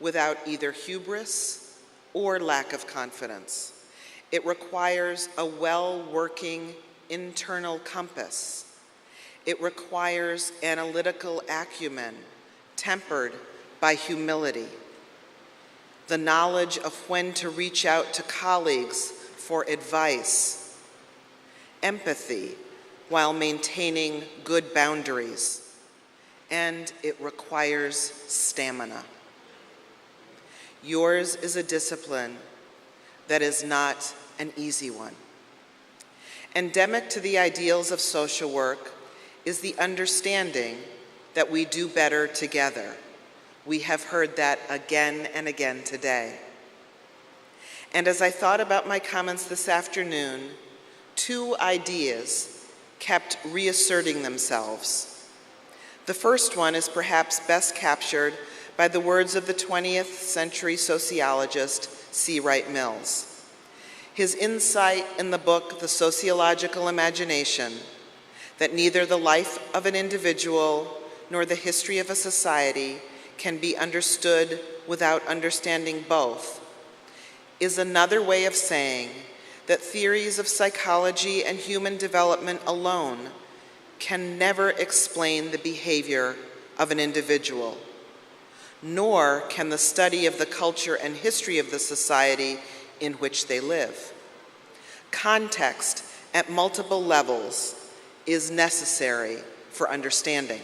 without either hubris or lack of confidence. It requires a well-working internal compass. It requires analytical acumen tempered by humility, the knowledge of when to reach out to colleagues for advice, empathy while maintaining good boundaries, and it requires stamina. Yours is a discipline that is not an easy one. Endemic to the ideals of social work is the understanding that we do better together. We have heard that again and again today. And as I thought about my comments this afternoon, 2 ideas kept reasserting themselves. The first one is perhaps best captured by the words of the 20th century sociologist C. Wright Mills. His insight in the book, The Sociological Imagination, that neither the life of an individual nor the history of a society can be understood without understanding both, is another way of saying that theories of psychology and human development alone can never explain the behavior of an individual, nor can the study of the culture and history of the society in which they live. Context at multiple levels is necessary for understanding.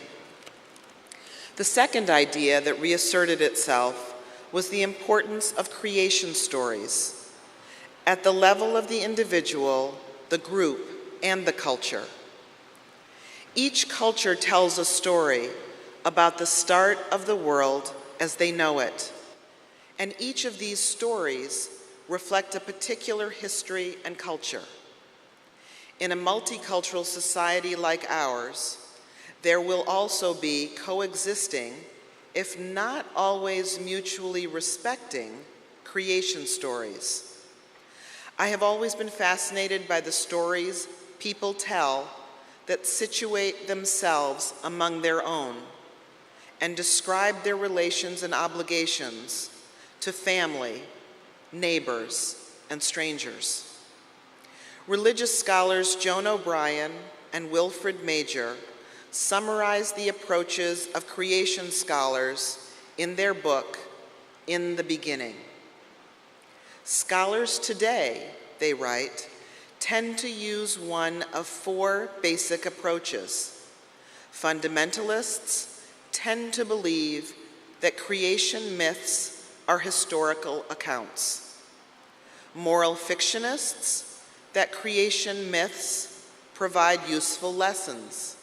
The second idea that reasserted itself was the importance of creation stories at the level of the individual, the group, and the culture. Each culture tells a story about the start of the world as they know it, and each of these stories reflect a particular history and culture. In a multicultural society like ours, there will also be coexisting, if not always mutually respecting, creation stories. I have always been fascinated by the stories people tell that situate themselves among their own and describe their relations and obligations to family, neighbors, and strangers. Religious scholars Joan O'Brien and Wilfred Major summarize the approaches of creation scholars in their book, In the Beginning. Scholars today, they write, tend to use one of 4 basic approaches. Fundamentalists tend to believe that creation myths are historical accounts. Moral fictionists, that creation myths provide useful lessons.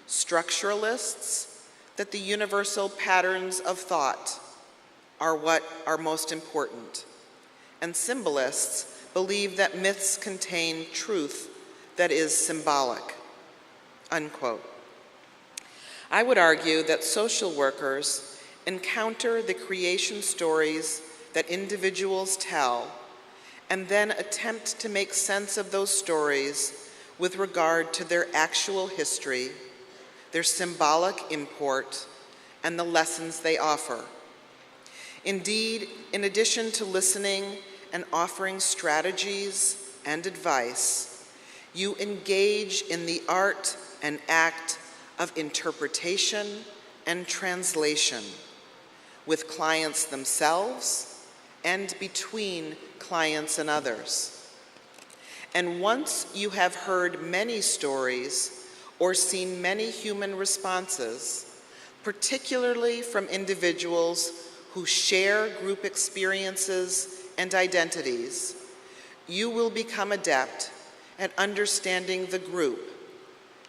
Structuralists, that the universal patterns of thought, are what are most important, and symbolists believe that myths contain truth that is symbolic, unquote. I would argue that social workers encounter the creation stories that individuals tell and then attempt to make sense of those stories with regard to their actual history, their symbolic import, and the lessons they offer. Indeed, in addition to listening and offering strategies and advice, you engage in the art and act of interpretation and translation with clients themselves and between clients and others. And once you have heard many stories or seen many human responses, particularly from individuals who share group experiences and identities, you will become adept at understanding the group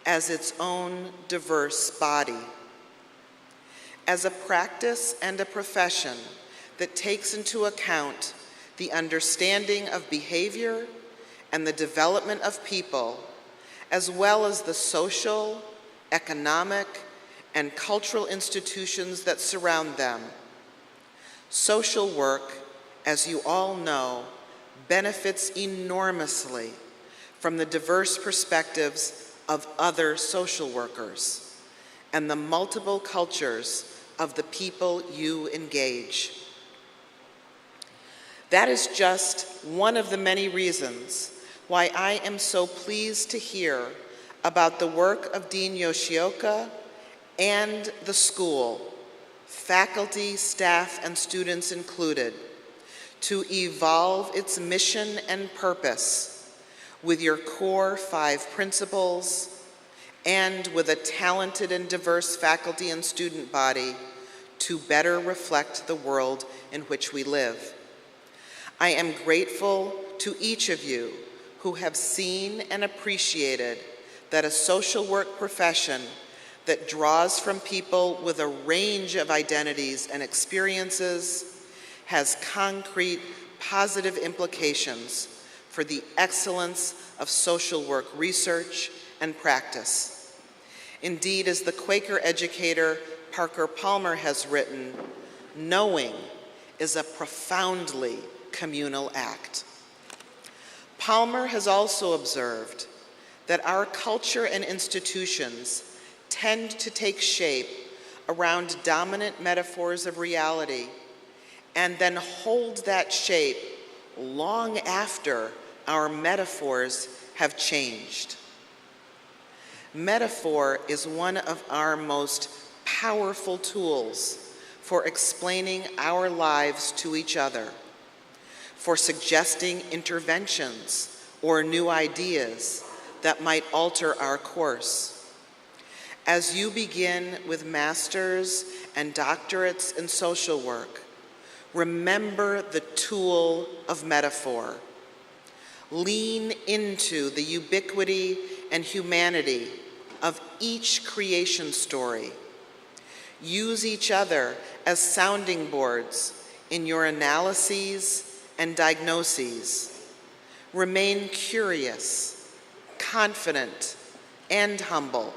as its own diverse body. As a practice and a profession that takes into account the understanding of behavior and the development of people, as well as the social, economic, and cultural institutions that surround them, social work, as you all know, benefits enormously from the diverse perspectives of other social workers and the multiple cultures of the people you engage. That is just one of the many reasons why I am so pleased to hear about the work of Dean Yoshioka and the school, faculty, staff, and students included, to evolve its mission and purpose with your core 5 principles and with a talented and diverse faculty and student body to better reflect the world in which we live. I am grateful to each of you who have seen and appreciated that a social work profession that draws from people with a range of identities and experiences has concrete, positive implications for the excellence of social work research and practice. Indeed, as the Quaker educator Parker Palmer has written, knowing is a profoundly communal act. Palmer has also observed that our culture and institutions tend to take shape around dominant metaphors of reality and then hold that shape long after our metaphors have changed. Metaphor is one of our most powerful tools for explaining our lives to each other, for suggesting interventions or new ideas that might alter our course. As you begin with masters and doctorates in social work, remember the tool of metaphor. Lean into the ubiquity and humanity of each creation story. Use each other as sounding boards in your analyses and diagnoses. Remain curious, confident, and humble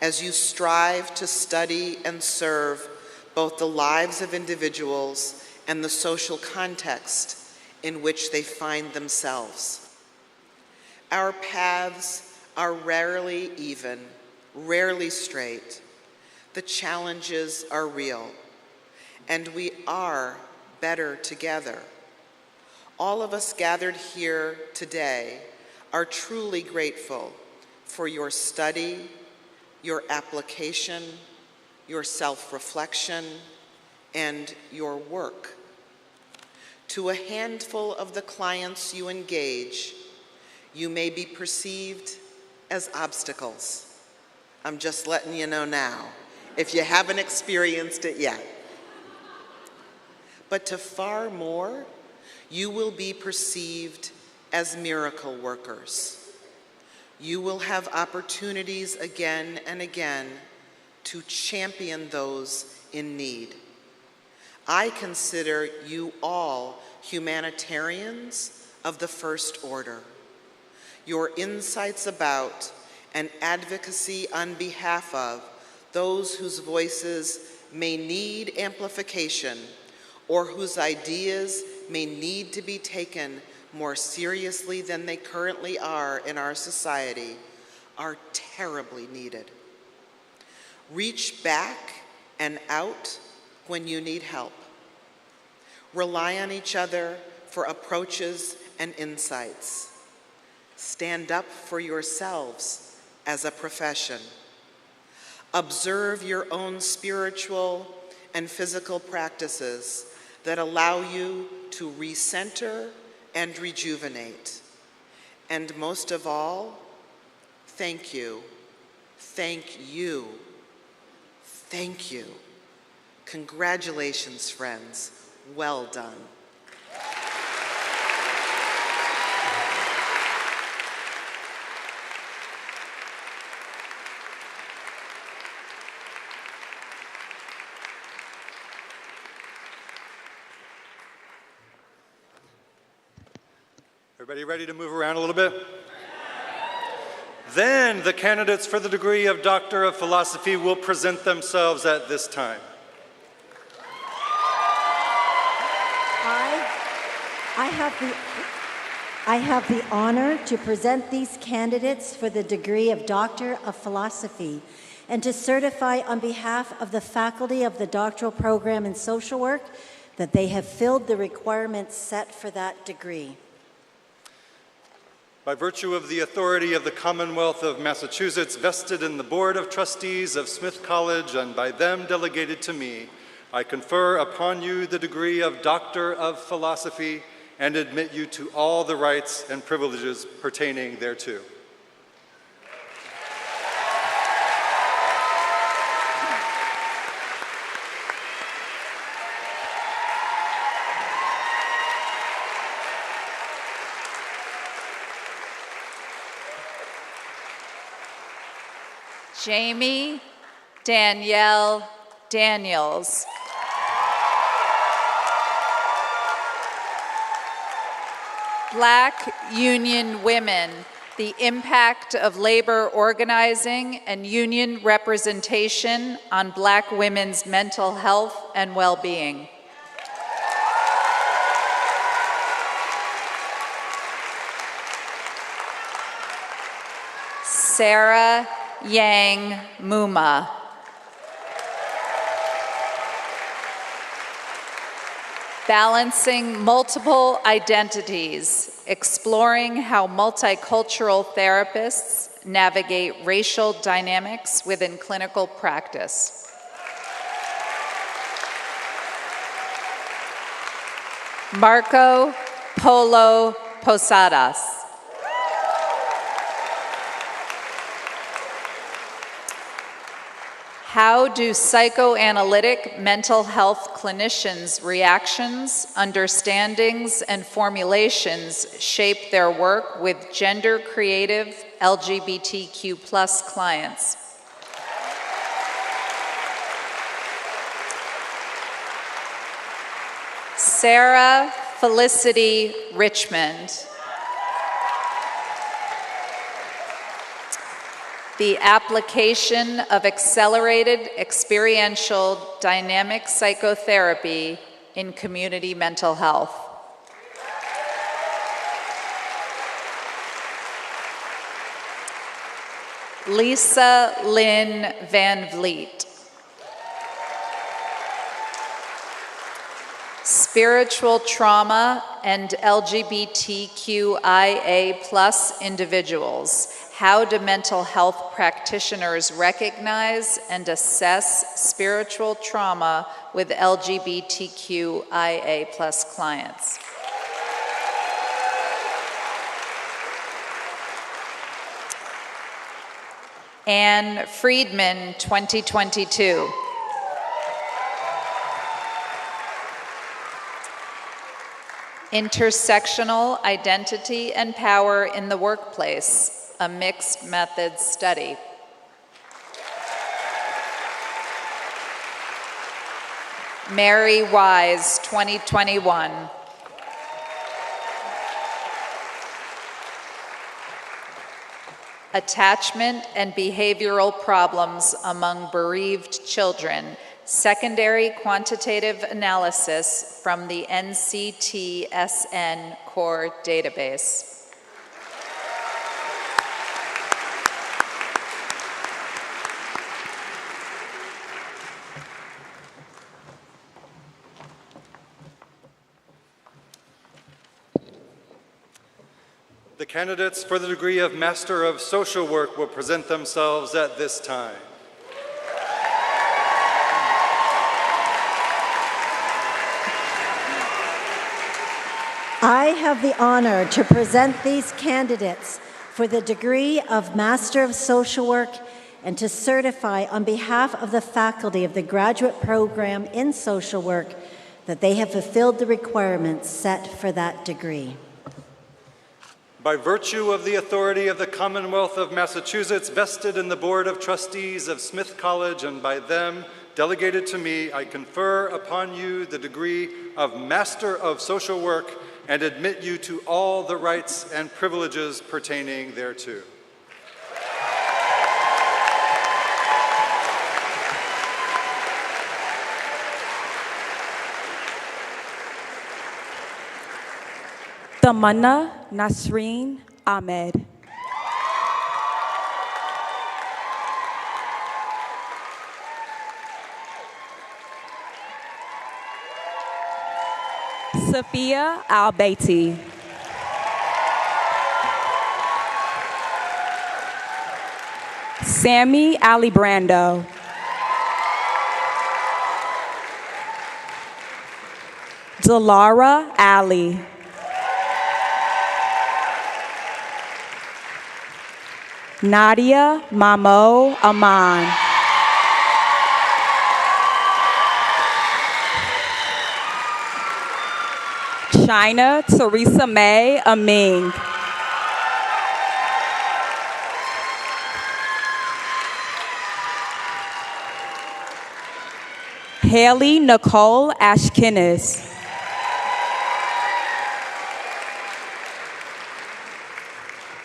as you strive to study and serve both the lives of individuals and the social context in which they find themselves. Our paths are rarely even, rarely straight. The challenges are real, and we are better together. All of us gathered here today are truly grateful for your study, your application, your self-reflection, and your work. To a handful of the clients you engage, you may be perceived as obstacles. I'm just letting you know now, if you haven't experienced it yet. But to far more, you will be perceived as miracle workers. You will have opportunities again and again to champion those in need. I consider you all humanitarians of the first order. Your insights about and advocacy on behalf of those whose voices may need amplification or whose ideas may need to be taken more seriously than they currently are in our society are terribly needed. Reach back and out when you need help. Rely on each other for approaches and insights. Stand up for yourselves as a profession. Observe your own spiritual and physical practices that allow you to recenter and rejuvenate. And most of all, thank you, thank you, thank you. Congratulations, friends. Well done. Everybody ready to move around a little bit? Then the candidates for the degree of Doctor of Philosophy will present themselves at this time. I have the honor to present these candidates for the degree of Doctor of Philosophy and to certify on behalf of the faculty of the doctoral program in social work that they have filled the requirements set for that degree. By virtue of the authority of the Commonwealth of Massachusetts vested in the Board of Trustees of Smith College and by them delegated to me, I confer upon you the degree of Doctor of Philosophy and admit you to all the rights and privileges pertaining thereto. Jamie Danielle Daniels. Black Union Women, the impact of labor organizing and union representation on Black women's mental health and well-being. Sarah Yang Muma. Balancing multiple identities, exploring how multicultural therapists navigate racial dynamics within clinical practice. Marco Polo Posadas. How do psychoanalytic mental health clinicians' reactions, understandings, and formulations shape their work with gender-creative LGBTQ+ clients? Sarah Felicity Richmond. The application of accelerated experiential dynamic psychotherapy in community mental health. Lisa Lynn Van Vliet. Spiritual trauma and LGBTQIA+ individuals. How do mental health practitioners recognize and assess spiritual trauma with LGBTQIA+ clients? Anne Friedman, 2022. Intersectional Identity and Power in the Workplace, a mixed methods study. Mary Wise, 2021. Attachment and behavioral problems among bereaved children, secondary quantitative analysis from the NCTSN core database. The candidates for the degree of Master of Social Work will present themselves at this time. I have the honor to present these candidates for the degree of Master of Social Work and to certify on behalf of the faculty of the graduate program in social work that they have fulfilled the requirements set for that degree. By virtue of the authority of the Commonwealth of Massachusetts vested in the Board of Trustees of Smith College and by them delegated to me, I confer upon you the degree of Master of Social Work and admit you to all the rights and privileges pertaining thereto. Tamanna Nasreen Ahmed. Sophia Al-Baiti. Sammy Ali Brando. Delara Ali. Nadia Mamo Aman. China Teresa May Aming. Haley Nicole Ashkenas.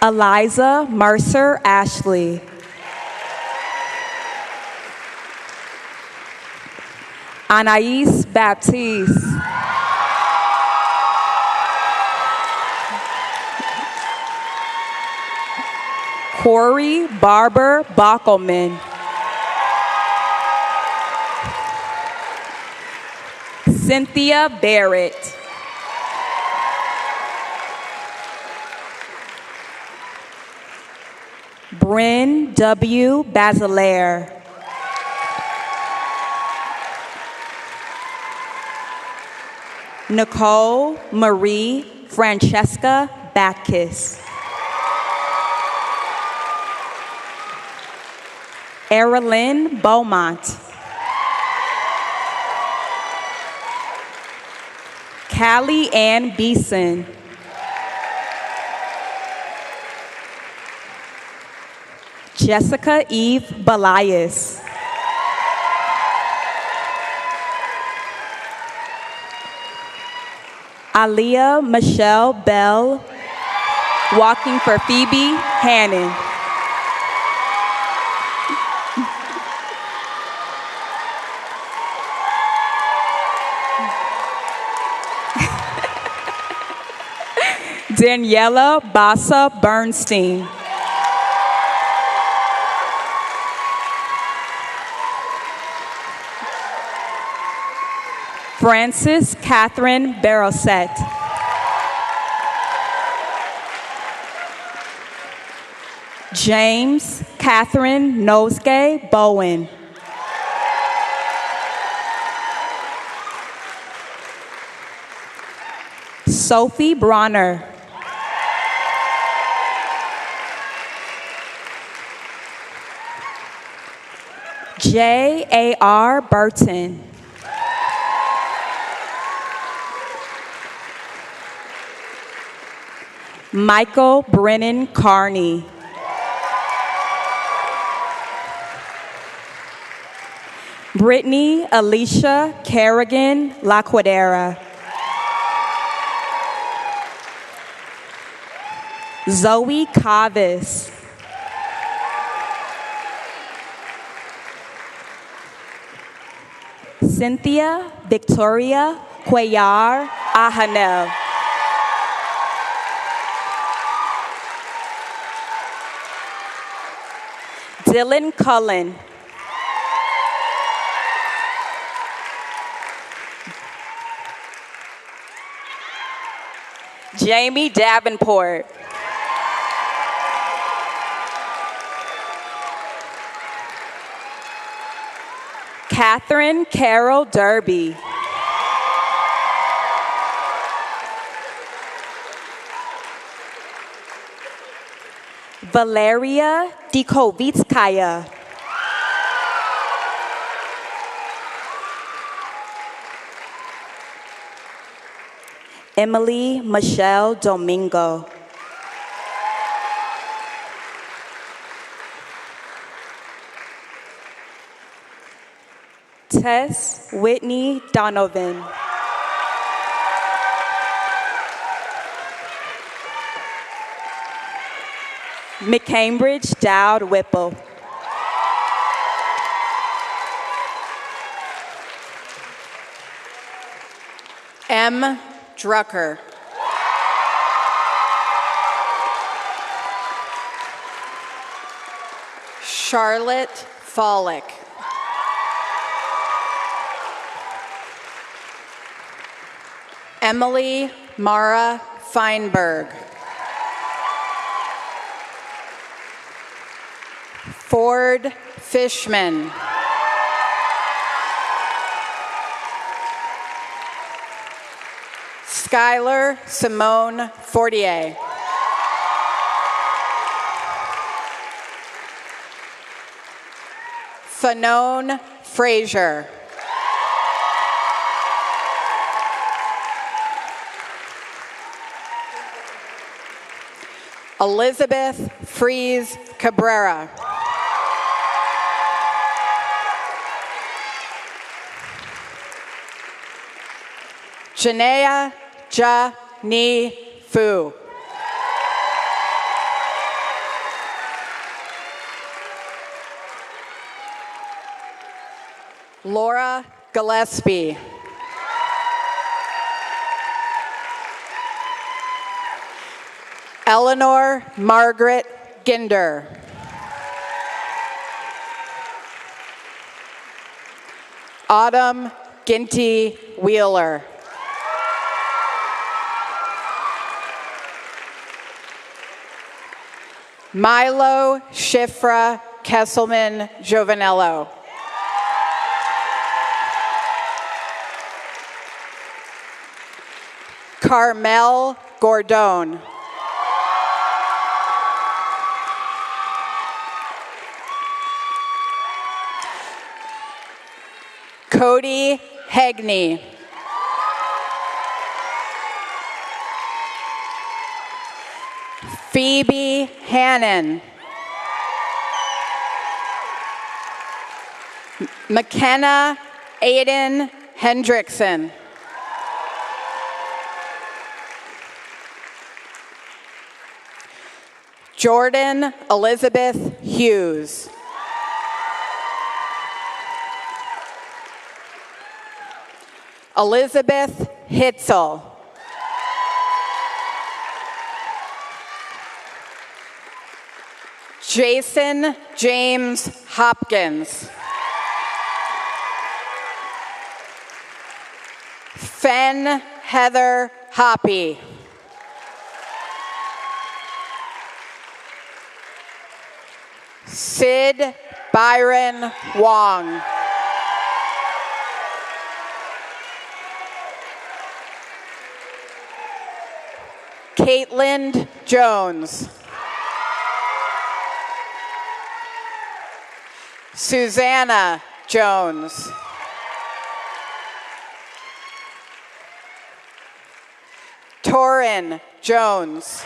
Eliza Mercer Ashley. Anais Baptiste. Corey Barber Bockelman. Cynthia Barrett. Bryn W. Basilaire. Nicole Marie Francesca Bacchus. Erilyn Beaumont. Callie Ann Beeson. Jessica Eve Belias. Aliyah Michelle Bell, walking for Phoebe Hannon. Daniela Bassa Bernstein. Frances Catherine Barroset. James Catherine Nosuke Bowen. Sophie Bronner. J.A.R. Burton. Michael Brennan Carney. Brittany Alicia Kerrigan Laquadera. Zoe Cavis. Cynthia Victoria Cuellar Ahanel. Dylan Cullen. Jamie Davenport. Catherine Carol Derby. Valeria Dikovitskaya. Emily Michelle Domingo. Tess Whitney Donovan. McCambridge Dowd Whipple. M. Drucker. Charlotte Follick. Emily Mara Feinberg. Ford Fishman. Skylar Simone Fortier. Fanone Frazier. Elizabeth Fries Cabrera. Janaea Ja Ni Fu. Laura Gillespie. Eleanor Margaret Ginder. Autumn Ginty Wheeler. Milo Shifra Kesselman Giovanello. Carmel Gordon. Cody Hegney. Phoebe Hannon. McKenna Aiden Hendrickson. Jordan Elizabeth Hughes. Elizabeth Hitzel. Jason James Hopkins. Fen Heather Hoppy. Sid Byron Wong. Caitlin Jones. Susanna Jones. Torin Jones.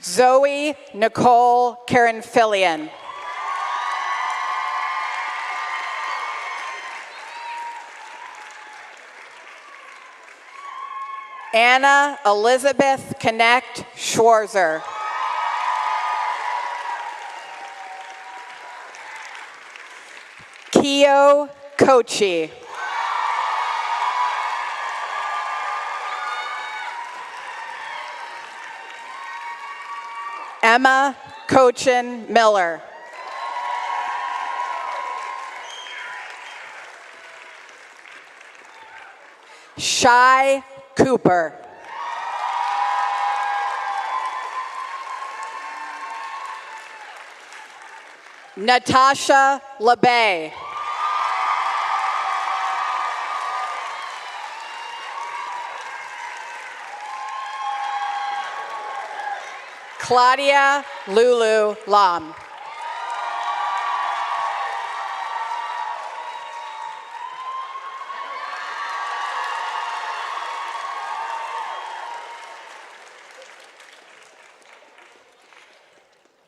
Zoe Nicole Karenfilian. Anna Elizabeth Connect Schwarzer. Keo Kochi. Emma Cochin Miller. Shai Cooper. Natasha LeBay. Claudia Lulu Lam.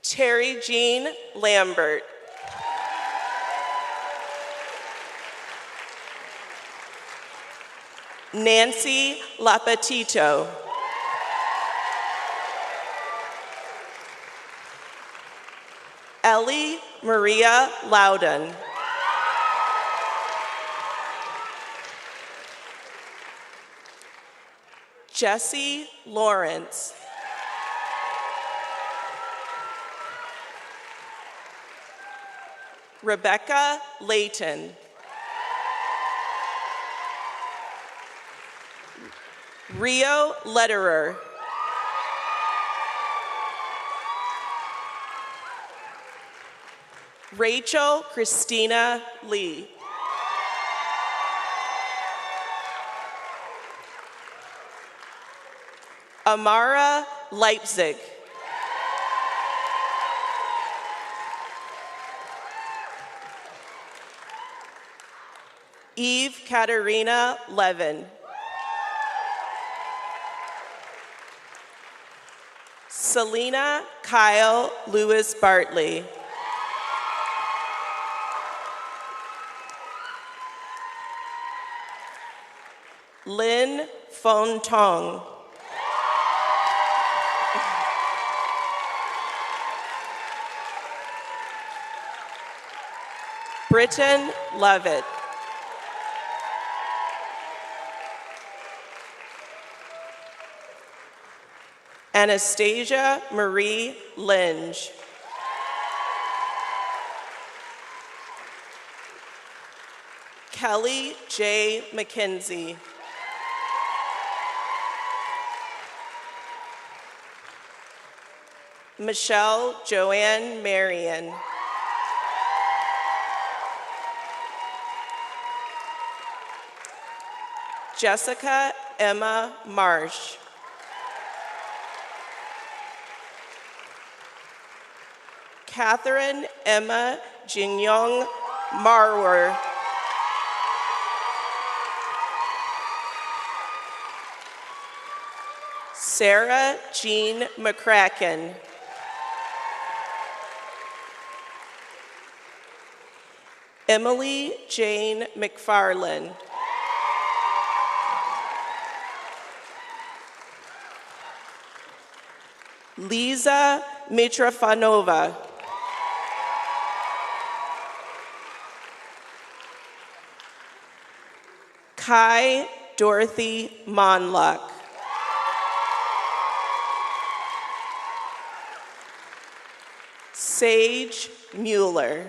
Terry Jean Lambert. Nancy Lapatito. Ellie Maria Loudon. Jesse Lawrence. Rebecca Layton. Rio Lederer. Rachel Christina Lee. Amara Leipzig. Eve Katerina Levin. Selena Kyle Lewis Bartley. Lynn Phone Tong. Britton Levitt. Anastasia Marie Linge. Kelly J. McKenzie. Michelle Joanne Marion. Jessica Emma Marsh. Catherine Emma Jinyong Marwer. Sarah Jean McCracken. Emily Jane McFarlane. Lisa Mitrofanova. Kai Dorothy Monluck. Sage Mueller.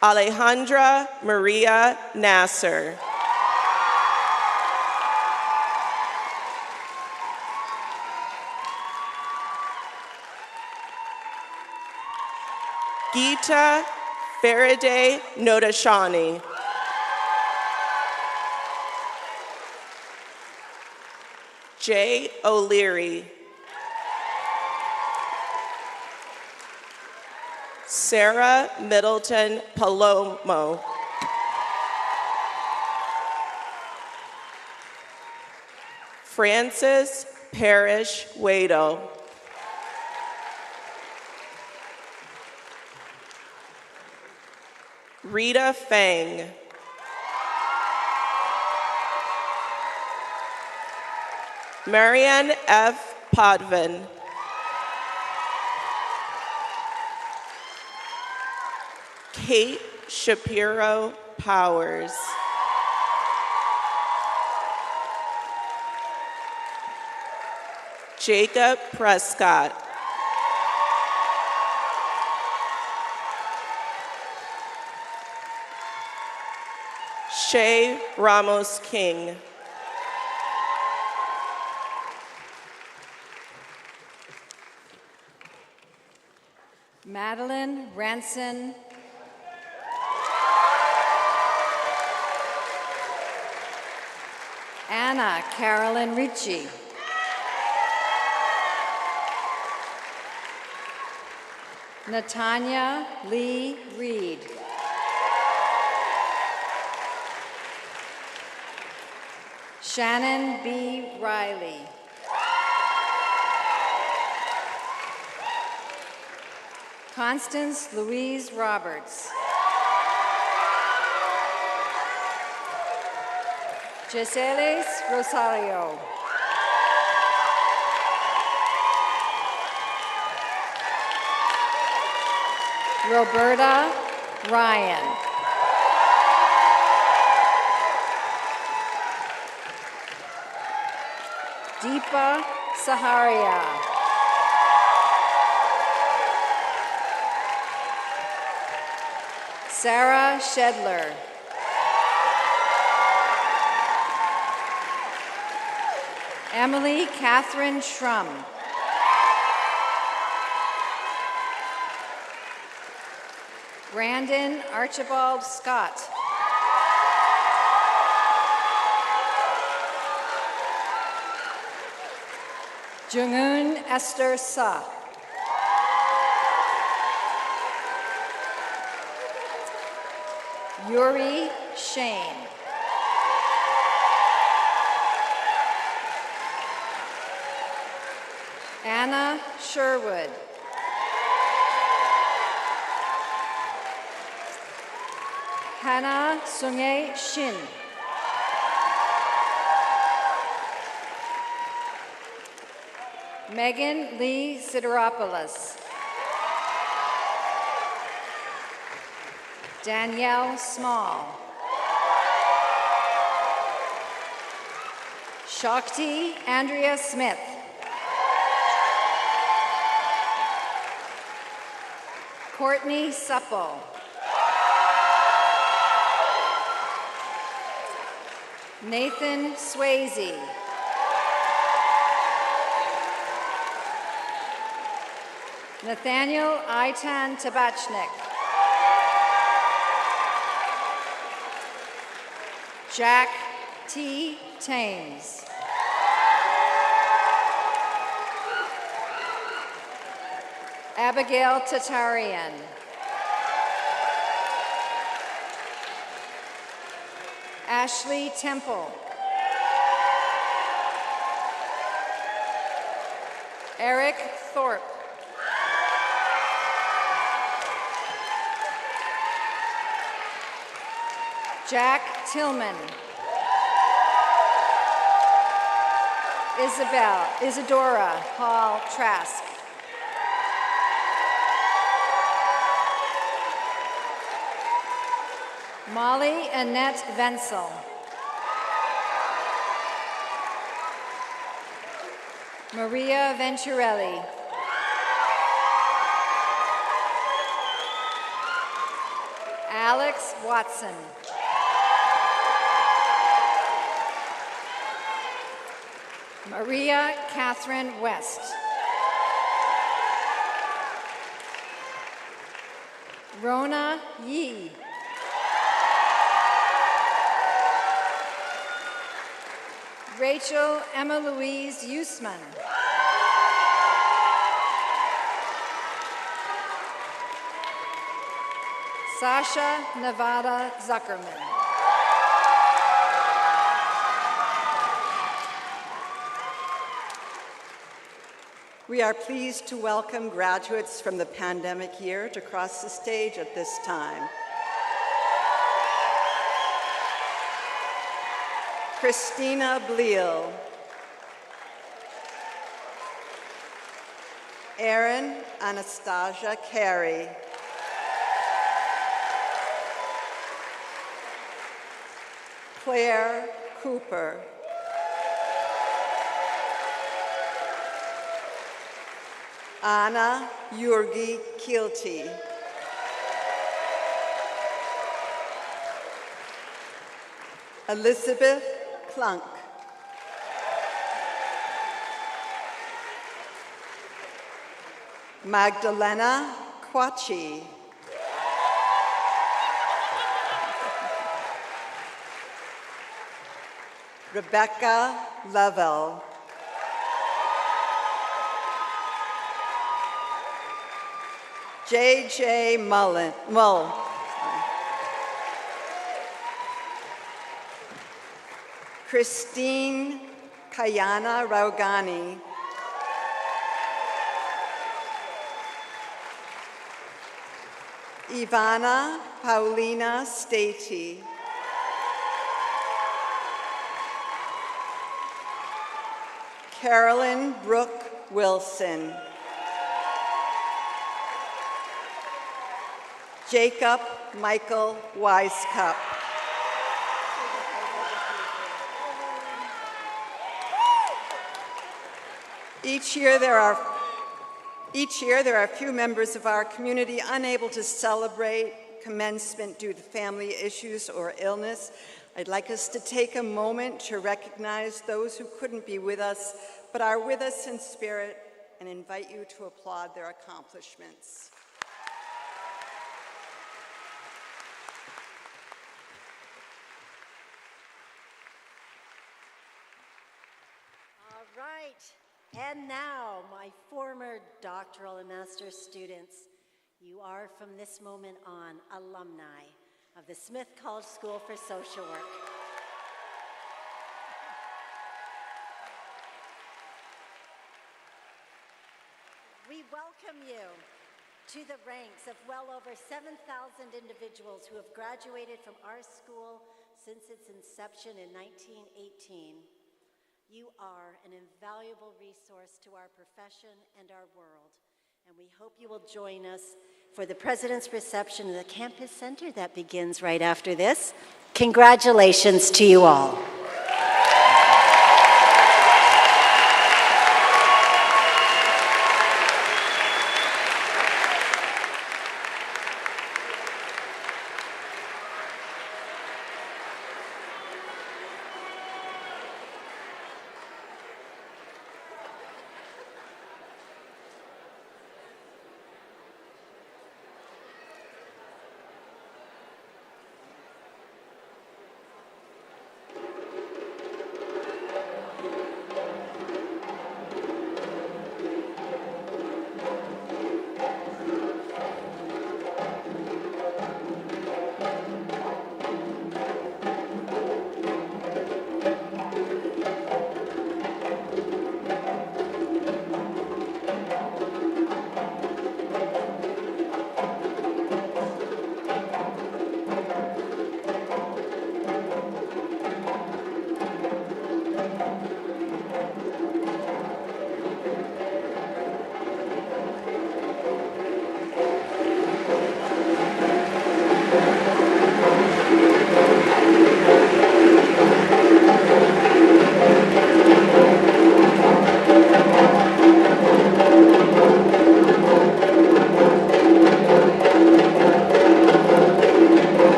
Alejandra Maria Nasser. Geeta Faraday Nodashani. Jay O'Leary. Sarah Middleton Palomo. Francis Parrish Waddell. Rita Fang. Marianne F. Podvin. Kate Shapiro Powers. Jacob Prescott. Shay Ramos King. Madeline Ranson. Anna Carolyn Ricci. Natanya Lee Reed. Shannon B. Riley. Constance Louise Roberts. Giseles Rosario. Roberta Ryan. Deepa Saharia. Sarah Shedler. Emily Catherine Schrum. Brandon Archibald Scott. Jungun Esther Sa. Yuri Shane. Anna Sherwood. Hannah Sungye Shin. Megan Lee Sideropoulos. Danielle Small. Shakti Andrea Smith. Courtney Supple. Nathan Swayze. Nathaniel Aitan Tabachnik. Jack T. Thames. Abigail Tatarian. Ashley Temple. Eric Thorpe. Jack Tillman. Isadora Hall Trask. Molly Annette Wenzel. Maria Venturelli. Alex Watson. Maria Catherine West. Rona Yee. Rachel Emma Louise Usman. Sasha Nevada Zuckerman. We are pleased to welcome graduates from the pandemic year to cross the stage at this time. Christina Bleal, Erin Anastasia Carey, Claire Cooper, Anna Jurgi Kilty, Elizabeth Klunk, Magdalena Quachi, Rebecca Level, J.J. Mull, Christine Kayana Raugani, Ivana Paulina Stati, Carolyn Brooke Wilson, Jacob Michael Weiskup, Each year there are a few members of our community unable to celebrate commencement due to family issues or illness. I'd like us to take a moment to recognize those who couldn't be with us but are with us in spirit and invite you to applaud their accomplishments. All right. And now, my former doctoral and master's students, you are from this moment on alumni of the Smith College School for Social Work. We welcome you to the ranks of well over 7,000 individuals who have graduated from our school since its inception in 1918. You are an invaluable resource to our profession and our world, and we hope you will join us for the President's reception in the Campus Center that begins right after this. Congratulations to you all.